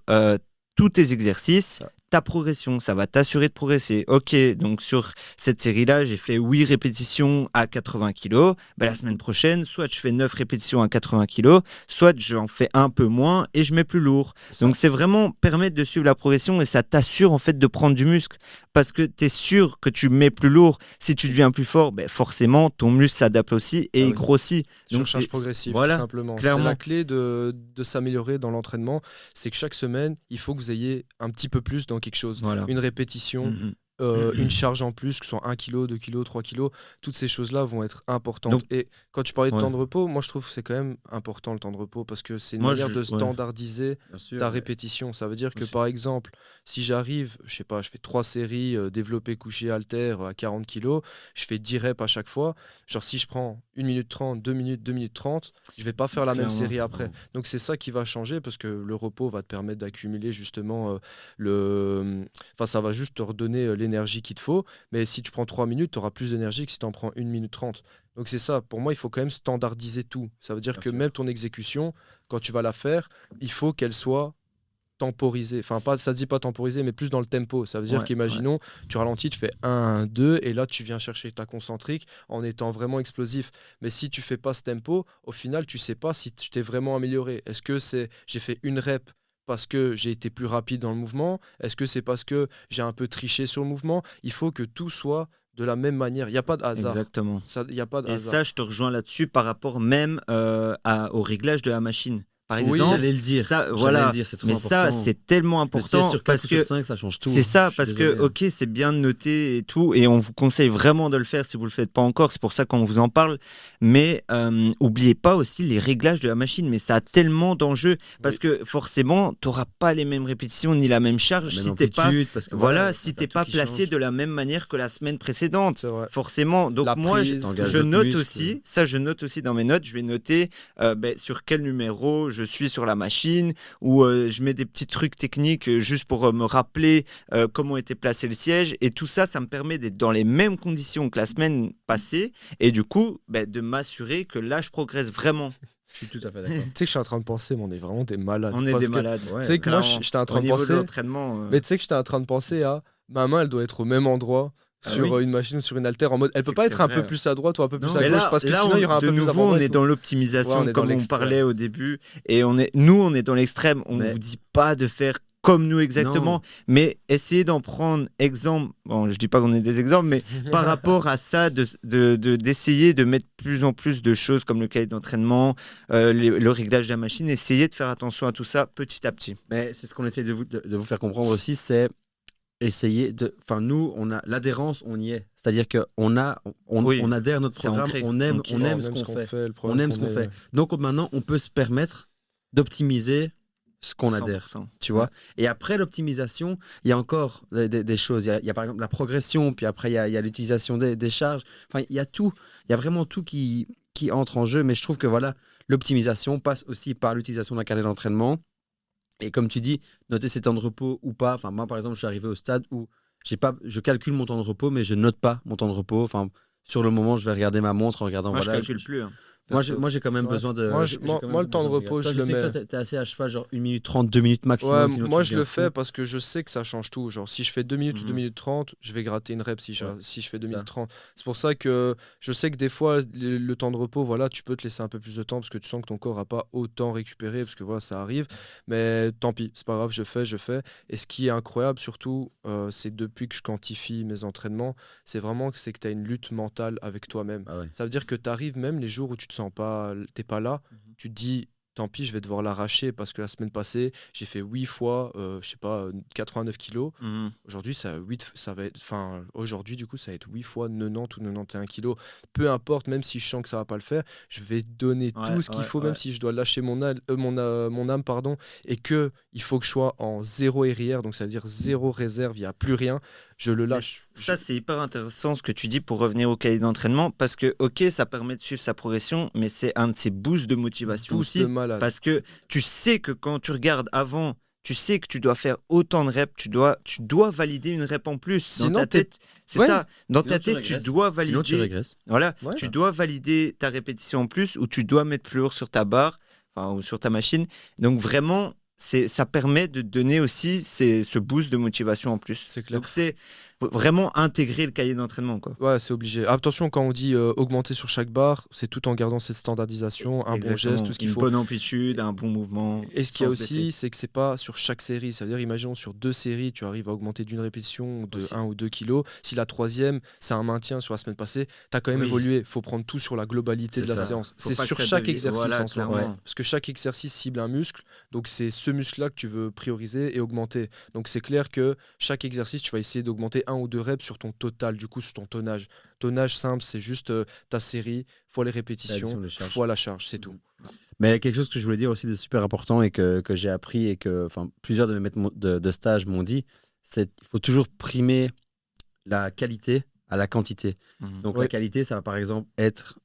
tous tes exercices, Ça. ta progression. Ça va t'assurer de progresser. Ok, donc sur cette série-là, j'ai fait 8 répétitions à 80 kg. La semaine prochaine, soit je fais 9 répétitions à 80 kg, soit j'en fais un peu moins et je mets plus lourd. Donc c'est vraiment permettre de suivre la progression et ça t'assure en fait de prendre du muscle. Parce que tu es sûr que tu mets plus lourd. Si tu deviens plus fort, forcément, ton muscle s'adapte aussi et Ah il oui. grossit. Surcharge t'es- progressive, voilà, tout simplement. C'est clairement. la clé de s'améliorer dans l'entraînement. C'est que chaque semaine, il faut que vous ayez un petit peu plus dans quelque chose. Voilà. Une répétition, Mhm. une charge en plus, que ce soit 1 kg, 2 kg, 3 kg. Toutes ces choses-là vont être importantes. Donc- et quand tu parlais de Ouais. temps de repos, moi je trouve que c'est quand même important le temps de repos parce que c'est une Moi, manière de ouais. standardiser Bien sûr. ta répétition. Ça veut dire que Aussi. par exemple, si j'arrive, je sais pas, je fais 3 séries développé, couché, haltère à 40 kg, je fais 10 reps à chaque fois. Genre si je prends 1 minute 30, 2 minutes, 2 minutes 30, je vais pas faire la même Clairement. série après. Donc c'est ça qui va changer parce que le repos va te permettre d'accumuler justement Enfin, ça va juste te redonner l'énergie qu'il te faut. Mais si tu prends 3 minutes, tu auras plus d'énergie que si tu en prends 1 minute 30. Donc c'est ça, pour moi, il faut quand même standardiser tout. Ça veut dire Bien que sûr. même ton exécution, quand tu vas la faire, il faut qu'elle soit temporisée. Enfin, pas, ça se dit pas temporisée, mais plus dans le tempo. Ça veut dire Ouais, qu'imaginons, tu ralentis, tu fais 1, 2, et là, tu viens chercher ta concentrique en étant vraiment explosif. Mais si tu fais pas ce tempo, au final, tu sais pas si tu t'es vraiment amélioré. Est-ce que c'est j'ai fait une rep parce que j'ai été plus rapide dans le mouvement? Est-ce que c'est parce que j'ai un peu triché sur le mouvement? Il faut que tout soit de la même manière. Il n'y a pas de hasard. exactement. Il n'y a pas de Et hasard. ça, je te rejoins là-dessus par rapport même au réglage de la machine. Par Oui, exemple, j'allais le dire. ça, J'allais voilà. le dire, c'est trop Mais ça, important. c'est tellement Le siège important sur 4 parce ou sur que 5, ça change tout. c'est ça, Je suis parce que, désolé, hein. ok, c'est bien de noter et tout, et on vous conseille vraiment de le faire si vous le faites pas encore, c'est pour ça qu'on vous en parle, mais oubliez pas aussi les réglages de la machine, mais ça a tellement d'enjeux, parce Oui. que forcément, tu n'auras pas les mêmes répétitions ni la même charge La si même t'es pas, amplitude, parce que voilà, t'as si t'es tout pas qui placé change. de la même manière que la semaine précédente. C'est vrai. Forcément, donc La moi prise, t'engages je d'autres note muscles. aussi, ça je note aussi dans mes notes, je vais noter sur quel numéro je suis sur la machine, ou je mets des petits trucs techniques juste pour me rappeler comment était placé le siège, et tout ça, ça me permet d'être dans les mêmes conditions que la semaine passée, et du coup, de m'assurer que là, je progresse vraiment. Je suis tout à fait d'accord. Tu sais que je suis en train de penser, mais on est vraiment des malades. On est Parce des que, malades. Ouais, tu sais que moi, clairement. j'étais en train Au de niveau penser. de l'entraînement, Mais tu sais que j'étais en train de penser à ma main, elle doit être au même endroit Ah sur oui. une machine ou sur une haltère en mode elle peut C'est pas que être c'est un peu vrai. plus à droite ou un peu plus Non, à Mais gauche là, parce que sinon il y aura un de peu plus nouveau, d'avant. on est dans l'optimisation, Ouais, on est dans comme on l'extrême. parlait au début, et on est dans l'extrême. On Mais- vous dit pas de faire comme nous exactement, Non. mais essayez d'en prendre exemple. Bon, je dis pas qu'on est des exemples, mais par rapport à ça, d'essayer de mettre plus en plus de choses comme le cahier d'entraînement, le réglage de la machine. Essayez de faire attention à tout ça petit à petit. Mais c'est ce qu'on essaie de vous faire comprendre aussi, c'est essayer de. Enfin, nous, on a l'adhérence, on y est. C'est-à-dire qu'on Oui, on adhère à notre c'est programme, ancré. on aime, Ok. on aime ce qu'on fait. On aime ce qu'on fait. Donc maintenant, on peut se permettre d'optimiser ce qu'on adhère. 100%. Tu vois. Et après l'optimisation, il y a encore des choses. Il y a par exemple la progression, puis après il y a l'utilisation des charges. Enfin, il y a tout. Il y a vraiment tout qui entre en jeu. Mais je trouve que voilà, l'optimisation passe aussi par l'utilisation d'un carnet d'entraînement. Et comme tu dis, noter ses temps de repos ou pas. Enfin, moi, par exemple, je suis arrivé au stade où je calcule mon temps de repos, mais je note pas mon temps de repos. Enfin, sur le moment, je vais regarder ma montre en regardant. Moi, voilà, je calcule plus. Hein. moi, Perso. j'ai quand même Ouais. besoin de. Moi, j'ai quand même moi, le temps de besoin repos, regarder. je Toi, le sais que mets. toi, t'es assez à cheval, genre 1 minute 30, 2 minutes maximum. Ouais, sinon moi tu je le deviens fou. fais parce que je sais que ça change tout. Genre, si je fais 2 minutes ou 2 Mhm. minutes 30, je vais gratter une rep si Ouais, si je fais 2 ça. minutes 30. C'est pour ça que je sais que des fois, le temps de repos, voilà, tu peux te laisser un peu plus de temps parce que tu sens que ton corps n'a pas autant récupéré parce que voilà, ça arrive. Mais tant pis, c'est pas grave, je fais. Et ce qui est incroyable surtout, c'est depuis que je quantifie mes entraînements, c'est vraiment que tu as une lutte mentale avec toi-même. Ah ouais. Ça veut dire que tu arrives même les jours où tu te sens pas, t'es pas là, tu te dis tant pis, je vais devoir l'arracher parce que la semaine passée, j'ai fait 8 fois, je sais pas, 89 kilos. Mhm. Aujourd'hui, ça va être, enfin, aujourd'hui, du coup, ça va être 8 fois 90 ou 91 kilos. Peu importe, même si je sens que ça va pas le faire, je vais donner Ouais, tout ce qu'il faut, ouais. même si je dois lâcher mon âme, pardon, et que il faut que je sois en zéro RIR, donc ça veut dire zéro réserve, il n'y a plus rien, je le Mais lâche. ça, c'est hyper intéressant ce que tu dis pour revenir au cahier d'entraînement parce que, ok, ça permet de suivre sa progression, mais c'est un de ces boosts de motivation Boost aussi. de malade. Parce que tu sais que quand tu regardes avant, tu sais que tu dois faire autant de reps, tu dois valider une rep en plus. Sinon, dans ta t'es- tête, c'est Ouais. ça. Dans Sinon, ta tu tête, tu régresses. dois Sinon, tu valider. régresses. Voilà, Ouais. tu dois valider ta répétition en plus ou tu dois mettre plus lourd sur ta barre, enfin, ou sur ta machine. Donc vraiment, ça permet de donner aussi ce boost de motivation en plus. C'est clair. Donc c'est vraiment intégrer le cahier d'entraînement, quoi. Ouais, c'est obligé. Attention, quand on dit augmenter sur chaque barre, c'est tout en gardant cette standardisation, un bon Exactement. geste, tout ce qu'il Une faut. bonne amplitude, un bon mouvement. Et ce qu'il y a sans se aussi, blesser. c'est que c'est pas sur chaque série. Ça veut dire, imaginons sur 2 séries, tu arrives à augmenter d'une répétition de Aussi. 1 ou 2 kilos. Si la troisième, c'est un maintien sur la semaine passée, tu as quand même Oui. évolué. Il faut prendre tout sur la globalité de C'est la ça. séance. Faut C'est pas que sur ça chaque devienne- exercice voilà, en soi. clairement. Parce que chaque exercice cible un muscle. Donc c'est ce muscle-là que tu veux prioriser et augmenter. Donc c'est clair que chaque exercice, tu vas essayer d'augmenter 1 ou 2 reps sur ton total, du coup sur ton tonnage. Tonnage simple, c'est juste ta série, fois les répétitions, L'addition des charges. fois la charge, c'est tout. Mais quelque chose que je voulais dire aussi de super important et que j'ai appris et que plusieurs de mes maîtres de stage m'ont dit, c'est qu'il faut toujours primer la qualité à la quantité. Mhm. Donc Oui. la qualité, ça va par exemple être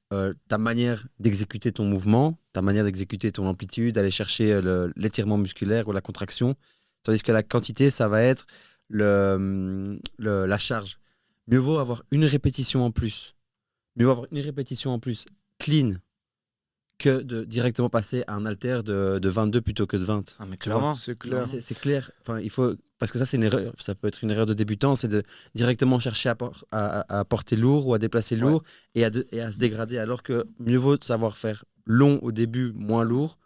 ta manière d'exécuter ton mouvement, ta manière d'exécuter ton amplitude, aller chercher l'étirement musculaire ou la contraction. Tandis que la quantité, ça va être la charge. Mieux vaut avoir une répétition en plus mieux vaut avoir une répétition en plus clean que de directement passer à un halter de 22 plutôt que de 20. Ah, mais Tu vois, clairement. c'est clair. C'est clair. Enfin, il faut parce que ça c'est une erreur. Ça peut être une erreur de débutant, c'est de directement chercher à porter lourd ou à déplacer lourd et à se dégrader. Alors que mieux vaut savoir faire long au début, moins lourd,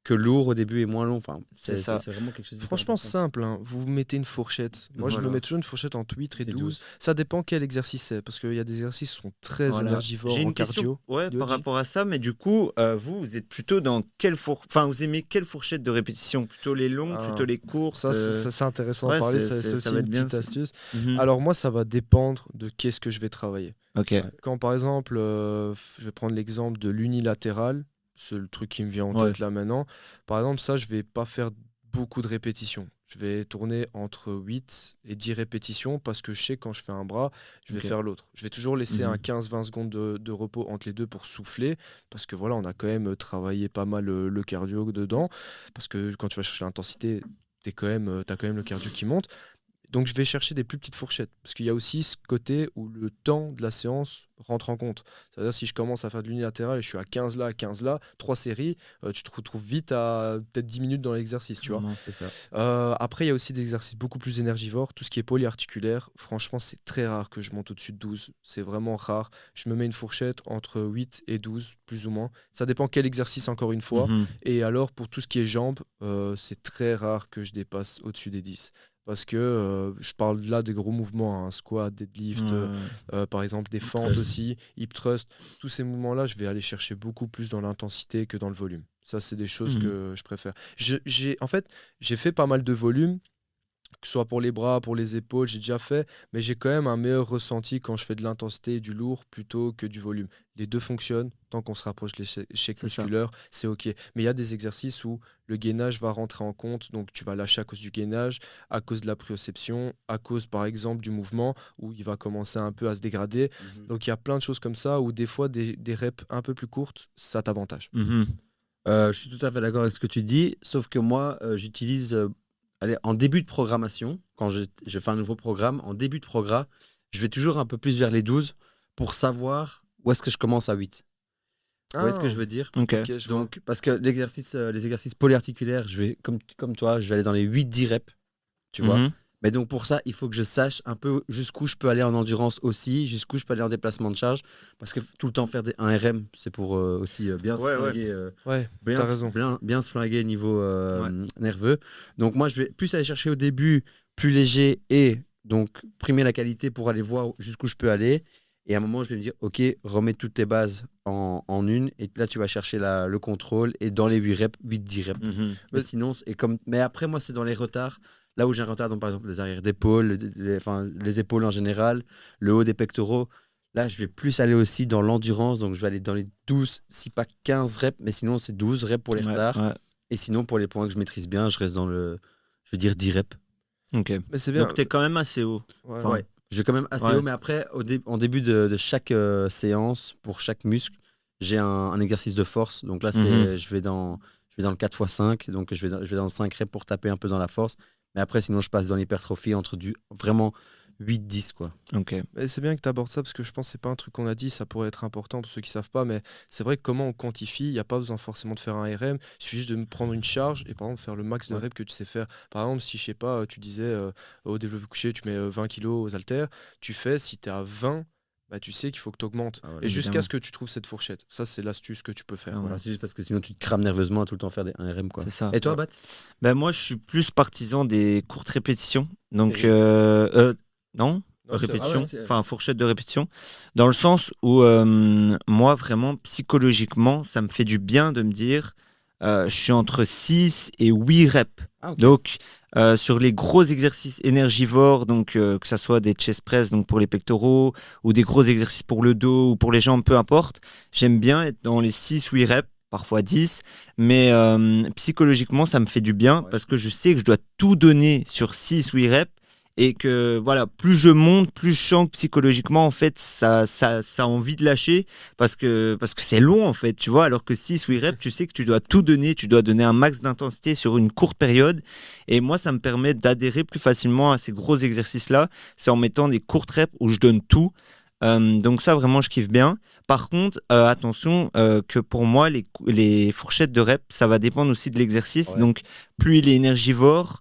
que lourd au début et moins long. Enfin, C'est ça. C'est vraiment quelque chose. Franchement, simple, hein. Vous mettez une fourchette. Moi, je me Voilà. mets toujours une fourchette entre 8 et Et 12. 12. Ça dépend quel exercice c'est, parce qu'il y a des exercices qui sont très Voilà. énergivores J'ai en une question cardio. par Yoji. rapport à ça, mais du coup, vous êtes plutôt dans enfin, vous aimez quelle fourchette de répétition? Plutôt les longues, Ah, plutôt les courtes C'est intéressant ouais, à parler, c'est- c'est aussi ça va une être bien, petite ça. astuce. Mhm. Alors moi, ça va dépendre de qu'est-ce que je vais travailler. Ok. Quand par exemple, je vais prendre l'exemple de l'unilatéral, c'est le truc qui me vient en Ouais. tête là maintenant. Par exemple, ça, je vais pas faire beaucoup de répétitions. Je vais tourner entre 8 et 10 répétitions parce que je sais que quand je fais un bras, je vais Ok. faire l'autre. Je vais toujours laisser un Mhm. 15-20 secondes de repos entre les deux pour souffler parce que voilà, on a quand même travaillé pas mal le cardio dedans parce que quand tu vas chercher l'intensité, t'as quand même le cardio qui monte. Donc je vais chercher des plus petites fourchettes, parce qu'il y a aussi ce côté où le temps de la séance rentre en compte. C'est-à-dire si je commence à faire de l'unilatéral et je suis à 15 là, 15 là, 3 séries, tu te retrouves vite à peut-être 10 minutes dans l'exercice, tu vois. Vraiment. C'est ça. Après, il y a aussi des exercices beaucoup plus énergivores. Tout ce qui est polyarticulaire, franchement, c'est très rare que je monte au-dessus de 12. C'est vraiment rare. Je me mets une fourchette entre 8 et 12, plus ou moins. Ça dépend quel exercice, encore une fois. Mhm. Et alors, pour tout ce qui est jambes, c'est très rare que je dépasse au-dessus des 10. Parce que je parle là des gros mouvements, hein, squat, deadlift, par exemple des fentes thrust. aussi, hip thrust. Tous ces mouvements-là, je vais aller chercher beaucoup plus dans l'intensité que dans le volume. Ça, c'est des choses que je préfère. En fait, j'ai fait pas mal de volume, que ce soit pour les bras, pour les épaules, j'ai déjà fait, mais j'ai quand même un meilleur ressenti quand je fais de l'intensité et du lourd plutôt que du volume. Les deux fonctionnent, tant qu'on se rapproche de l'échec C'est ça. musculaire, c'est ok. Mais il y a des exercices où le gainage va rentrer en compte, donc tu vas lâcher à cause du gainage, à cause de la proprioception, à cause par exemple du mouvement, où il va commencer un peu à se dégrader. Donc il y a plein de choses comme ça, où des fois des reps un peu plus courtes, ça t'avantage. Mhm. Je suis tout à fait d'accord avec ce que tu dis, sauf que moi, j'utilise, allez, en début de programmation, quand je fais un nouveau programme, en début de programme, je vais toujours un peu plus vers les 12 pour savoir où est-ce que je commence à 8. Vous voyez ce que je veux dire? Ok. Ok, je vois. Donc, parce que les exercices polyarticulaires, je vais, comme toi, je vais aller dans les 8-10 reps, tu vois. Mhm. Mais donc pour ça, il faut que je sache un peu jusqu'où je peux aller en endurance aussi, jusqu'où je peux aller en déplacement de charge. Parce que tout le temps faire un RM, c'est pour aussi bien se Ouais, ouais. flinguer. Ouais, Bien, t'as raison. bien se flinguer niveau nerveux. Donc moi, je vais plus aller chercher au début plus léger et donc primer la qualité pour aller voir jusqu'où je peux aller. Et à un moment, je vais me dire, OK, remets toutes tes bases en une. Et là, tu vas chercher le contrôle et dans les 8 reps, 8-10 reps. Mhm. Mais sinon, mais après, moi, c'est dans les retards. Là où j'ai un retard, donc par exemple les arrières d'épaule, les épaules en général, le haut des pectoraux. Là, je vais plus aller aussi dans l'endurance. Donc, je vais aller dans les 12, si pas 15 reps. Mais sinon, c'est 12 reps pour les Ouais, retards. ouais. Et sinon, pour les points que je maîtrise bien, je reste je veux dire 10 reps. Ok. Mais c'est bien. Donc, t'es quand même assez haut. Ouais. Enfin, Ouais. Je vais quand même assez Ouais. haut. Mais après, en début de chaque séance, pour chaque muscle, j'ai un exercice de force. Donc là, je vais dans le 4x5. Donc, je vais dans le 5 reps pour taper un peu dans la force. Mais après, sinon, je passe dans l'hypertrophie entre du vraiment 8-10, quoi. Ok. Et c'est bien que tu abordes ça parce que je pense que c'est pas un truc qu'on a dit, ça pourrait être important pour ceux qui savent pas, mais c'est vrai que comment on quantifie, il n'y a pas besoin forcément de faire un RM, il suffit juste de prendre une charge et par exemple faire le max de Ouais. reps que tu sais faire. Par exemple, si je sais pas, tu disais au développé couché, tu mets 20 kilos aux haltères, tu fais, si tu es à 20, bah, tu sais qu'il faut que tu augmentes. Ah ouais, et jusqu'à évidemment. ce que tu trouves cette fourchette. Ça, c'est l'astuce que tu peux faire. Ah ouais. Voilà, c'est juste parce que sinon, tu te crames nerveusement à tout le temps faire un RM, quoi. C'est ça. Et toi, Ouais. Bat? Ben moi, je suis plus partisan des courtes répétitions. Donc, Série. non, Non, c'est- répétition, ah ouais, c'est- enfin fourchette de répétition, dans le sens où moi, vraiment, psychologiquement, ça me fait du bien de me dire, je suis entre 6 et 8 reps. Ah, ok. Donc, sur les gros exercices énergivores, donc que ça soit des chest press donc pour les pectoraux, ou des gros exercices pour le dos ou pour les jambes, peu importe, j'aime bien être dans les 6-8 reps, parfois 10, mais psychologiquement, ça me fait du bien Ouais. parce que je sais que je dois tout donner sur 6-8 reps. Et que voilà, plus je monte, plus je sens que psychologiquement, en fait, ça a envie de lâcher parce que c'est long, en fait, tu vois. Alors que 6-8 reps, tu sais que tu dois tout donner, tu dois donner un max d'intensité sur une courte période. Et moi, ça me permet d'adhérer plus facilement à ces gros exercices-là. C'est en mettant des courtes reps où je donne tout. Donc ça, vraiment, je kiffe bien. Par contre, attention, que pour moi, les fourchettes de reps, ça va dépendre aussi de l'exercice. Ouais. Donc, plus il est énergivore,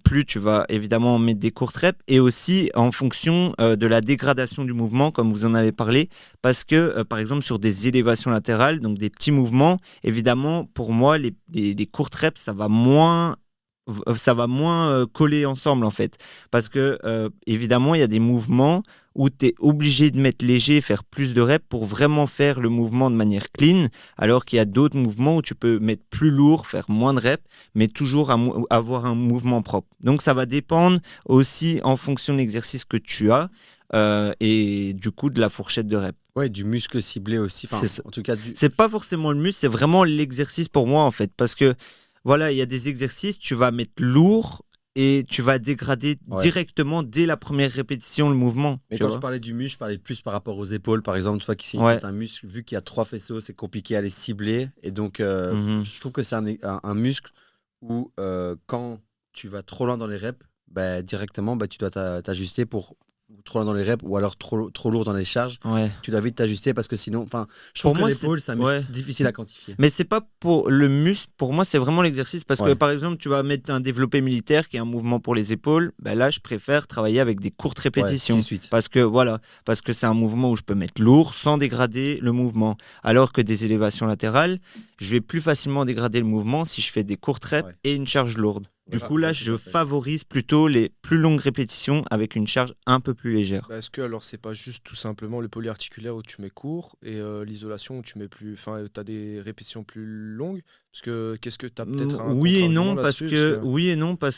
plus tu vas évidemment mettre des courtes reps, et aussi en fonction de la dégradation du mouvement, comme vous en avez parlé, parce que, par exemple, sur des élévations latérales, donc des petits mouvements, évidemment, pour moi, les courtes reps, ça va moins coller ensemble, en fait. Parce que, évidemment, il y a des mouvements où tu es obligé de mettre léger, faire plus de reps pour vraiment faire le mouvement de manière clean, alors qu'il y a d'autres mouvements où tu peux mettre plus lourd, faire moins de reps, mais toujours avoir un mouvement propre. Donc ça va dépendre aussi en fonction de l'exercice que tu as, et du coup de la fourchette de reps. Ouais, du muscle ciblé aussi. Enfin, C'est ça. en tout cas, C'est pas forcément le muscle, c'est vraiment l'exercice pour moi, en fait. Parce que voilà, il y a des exercices, tu vas mettre lourd et tu vas dégrader Ouais. directement dès la première répétition le mouvement. Mais tu quand vois. je parlais du muscle, je parlais plus par rapport aux épaules, par exemple. Tu vois, qui Ouais. est un muscle, vu qu'il y a 3 faisceaux, c'est compliqué à les cibler. Et donc, Mhm. je trouve que c'est un muscle où, quand tu vas trop loin dans les reps, bah, directement, bah, tu dois t'ajuster pour trop loin dans les reps ou alors trop lourd dans les charges. Ouais. Tu dois vite t'ajuster parce que sinon, enfin, je Pour trouve que moi, l'épaule, c'est un muscle ouais. difficile à quantifier. Mais c'est pas pour le muscle, pour moi c'est vraiment l'exercice, parce que Ouais. par exemple tu vas mettre un développé militaire qui est un mouvement pour les épaules, ben là je préfère travailler avec des courtes répétitions, 6-8. parce que c'est un mouvement où je peux mettre lourd sans dégrader le mouvement, alors que des élévations latérales, je vais plus facilement dégrader le mouvement si je fais des courtes reps Ouais. et une charge lourde. Du Ouais, coup là ouais, je tout à fait. favorise plutôt les plus longues répétitions avec une charge un peu plus légère. Bah, est-ce que alors c'est pas juste tout simplement le polyarticulaire où tu mets court et l'isolation où tu mets plus, enfin t'as des répétitions plus longues? Parce que qu'est-ce que t'as peut-être un Oui et contre-argument non, parce là-dessus?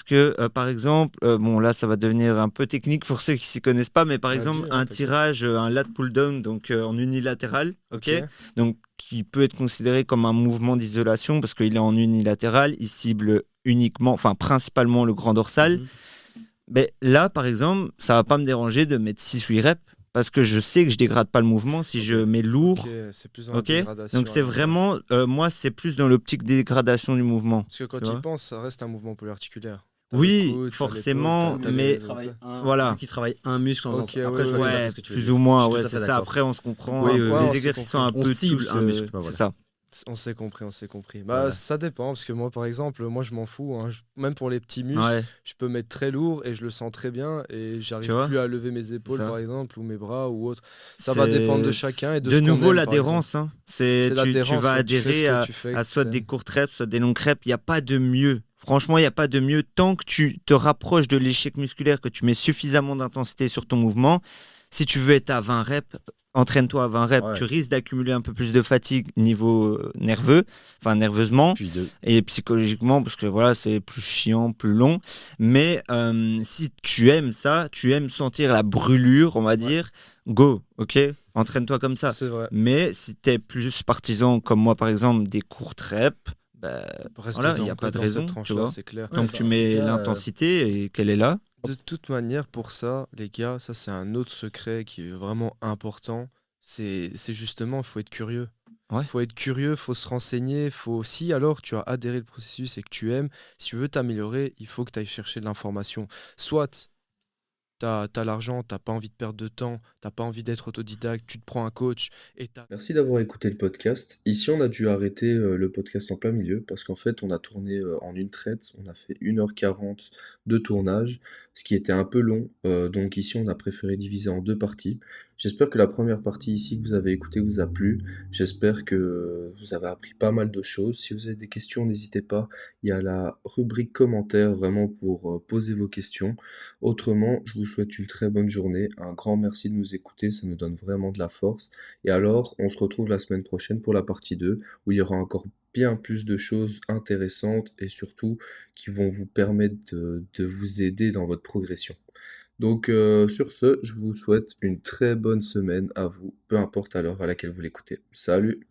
que par exemple, bon là ça va devenir un peu technique pour ceux qui s'y connaissent pas, mais par Vas-y, exemple hein, un t'inquiète. tirage, un lat pull down, donc en unilatéral, ok, Ok. donc qui peut être considéré comme un mouvement d'isolation parce qu'il est en unilatéral, il cible uniquement, enfin principalement le grand dorsal. Mhm. Mais là par exemple, ça va pas me déranger de mettre 6-8 reps parce que je sais que je dégrade pas le mouvement si Ok. je mets lourd. Ok, c'est plus dans la Ok, dégradation. donc c'est alors, ouais. vraiment, moi c'est plus dans l'optique dégradation du mouvement. Parce que quand tu tu y vois. penses, ça reste un mouvement polyarticulaire. T'as le Oui, coude, t'as forcément, l'épaule, t'as mais les- Vu voilà. qu'il travaille un muscle en faisant Ok, ça. Après, ouais, je vois ouais. très bien Ouais, ce que tu veux plus dire. ou moins, Je suis ouais, tout à fait c'est ça. d'accord. Après, on se comprend Oui, un oui, peu. oui. Les on s'est exercices sont un compris. On peu cible tous, un muscle, bah c'est voilà. ça. On s'est compris, on s'est compris. Bah, Voilà. ça dépend, parce que moi, par exemple, moi, je m'en fous, hein. Même pour les petits muscles, Ouais, je peux mettre très lourd et je le sens très bien et tu j'arrive vois, plus à lever mes c'est épaules, ça. par exemple, ou mes bras ou autre. Ça va dépendre de C'est chacun et de de ce qu'on nouveau aime, par exemple. l'adhérence, hein. C'est Tu l'adhérence, vas ouais, tu fais ce adhérer que tu fais, à que soit des t'aimes. courtes reps, soit des longues reps. Il n'y a pas de mieux. Franchement, il n'y a pas de mieux. Tant que tu te rapproches de l'échec musculaire, que tu mets suffisamment d'intensité sur ton mouvement, si tu veux être à 20 reps, entraîne-toi à 20 reps. Ouais. Tu risques d'accumuler un peu plus de fatigue niveau nerveux, enfin nerveusement Puis de... et psychologiquement, parce que voilà, c'est plus chiant, plus long. Mais si tu aimes ça, tu aimes sentir la brûlure, on va dire, go, ok, entraîne-toi comme ça. C'est vrai. Mais si tu es plus partisan, comme moi par exemple, des courtes reps, bah, Reste voilà, il n'y a pas reste de dans cette raison, tu tranche-là, vois. c'est clair. Tant Ouais, que bah, tu en mets tout cas, l'intensité et qu'elle est là. De toute manière, pour ça, les gars, ça c'est un autre secret qui est vraiment important. C'est justement, il faut être curieux. Ouais. Faut être curieux, faut se renseigner, faut si alors tu as adhéré le processus et que tu aimes, si tu veux t'améliorer, il faut que tu ailles chercher de l'information. Soit t'as l'argent, t'as pas envie de perdre de temps, t'as pas envie d'être autodidacte, tu te prends un coach et t'as... Merci d'avoir écouté le podcast. Ici, on a dû arrêter le podcast en plein milieu parce qu'en fait, on a tourné en une traite. On a fait 1h40 de tournage, ce qui était un peu long. Donc ici, on a préféré diviser en deux parties. J'espère que la première partie ici que vous avez écoutée vous a plu. J'espère que vous avez appris pas mal de choses. Si vous avez des questions, n'hésitez pas. Il y a la rubrique commentaires vraiment pour poser vos questions. Autrement, je vous souhaite une très bonne journée. Un grand merci de nous écouter, ça nous donne vraiment de la force. Et alors, on se retrouve la semaine prochaine pour la partie 2, où il y aura encore bien plus de choses intéressantes et surtout qui vont vous permettre de vous aider dans votre progression. Donc sur ce, je vous souhaite une très bonne semaine à vous, peu importe à l'heure à laquelle vous l'écoutez. Salut!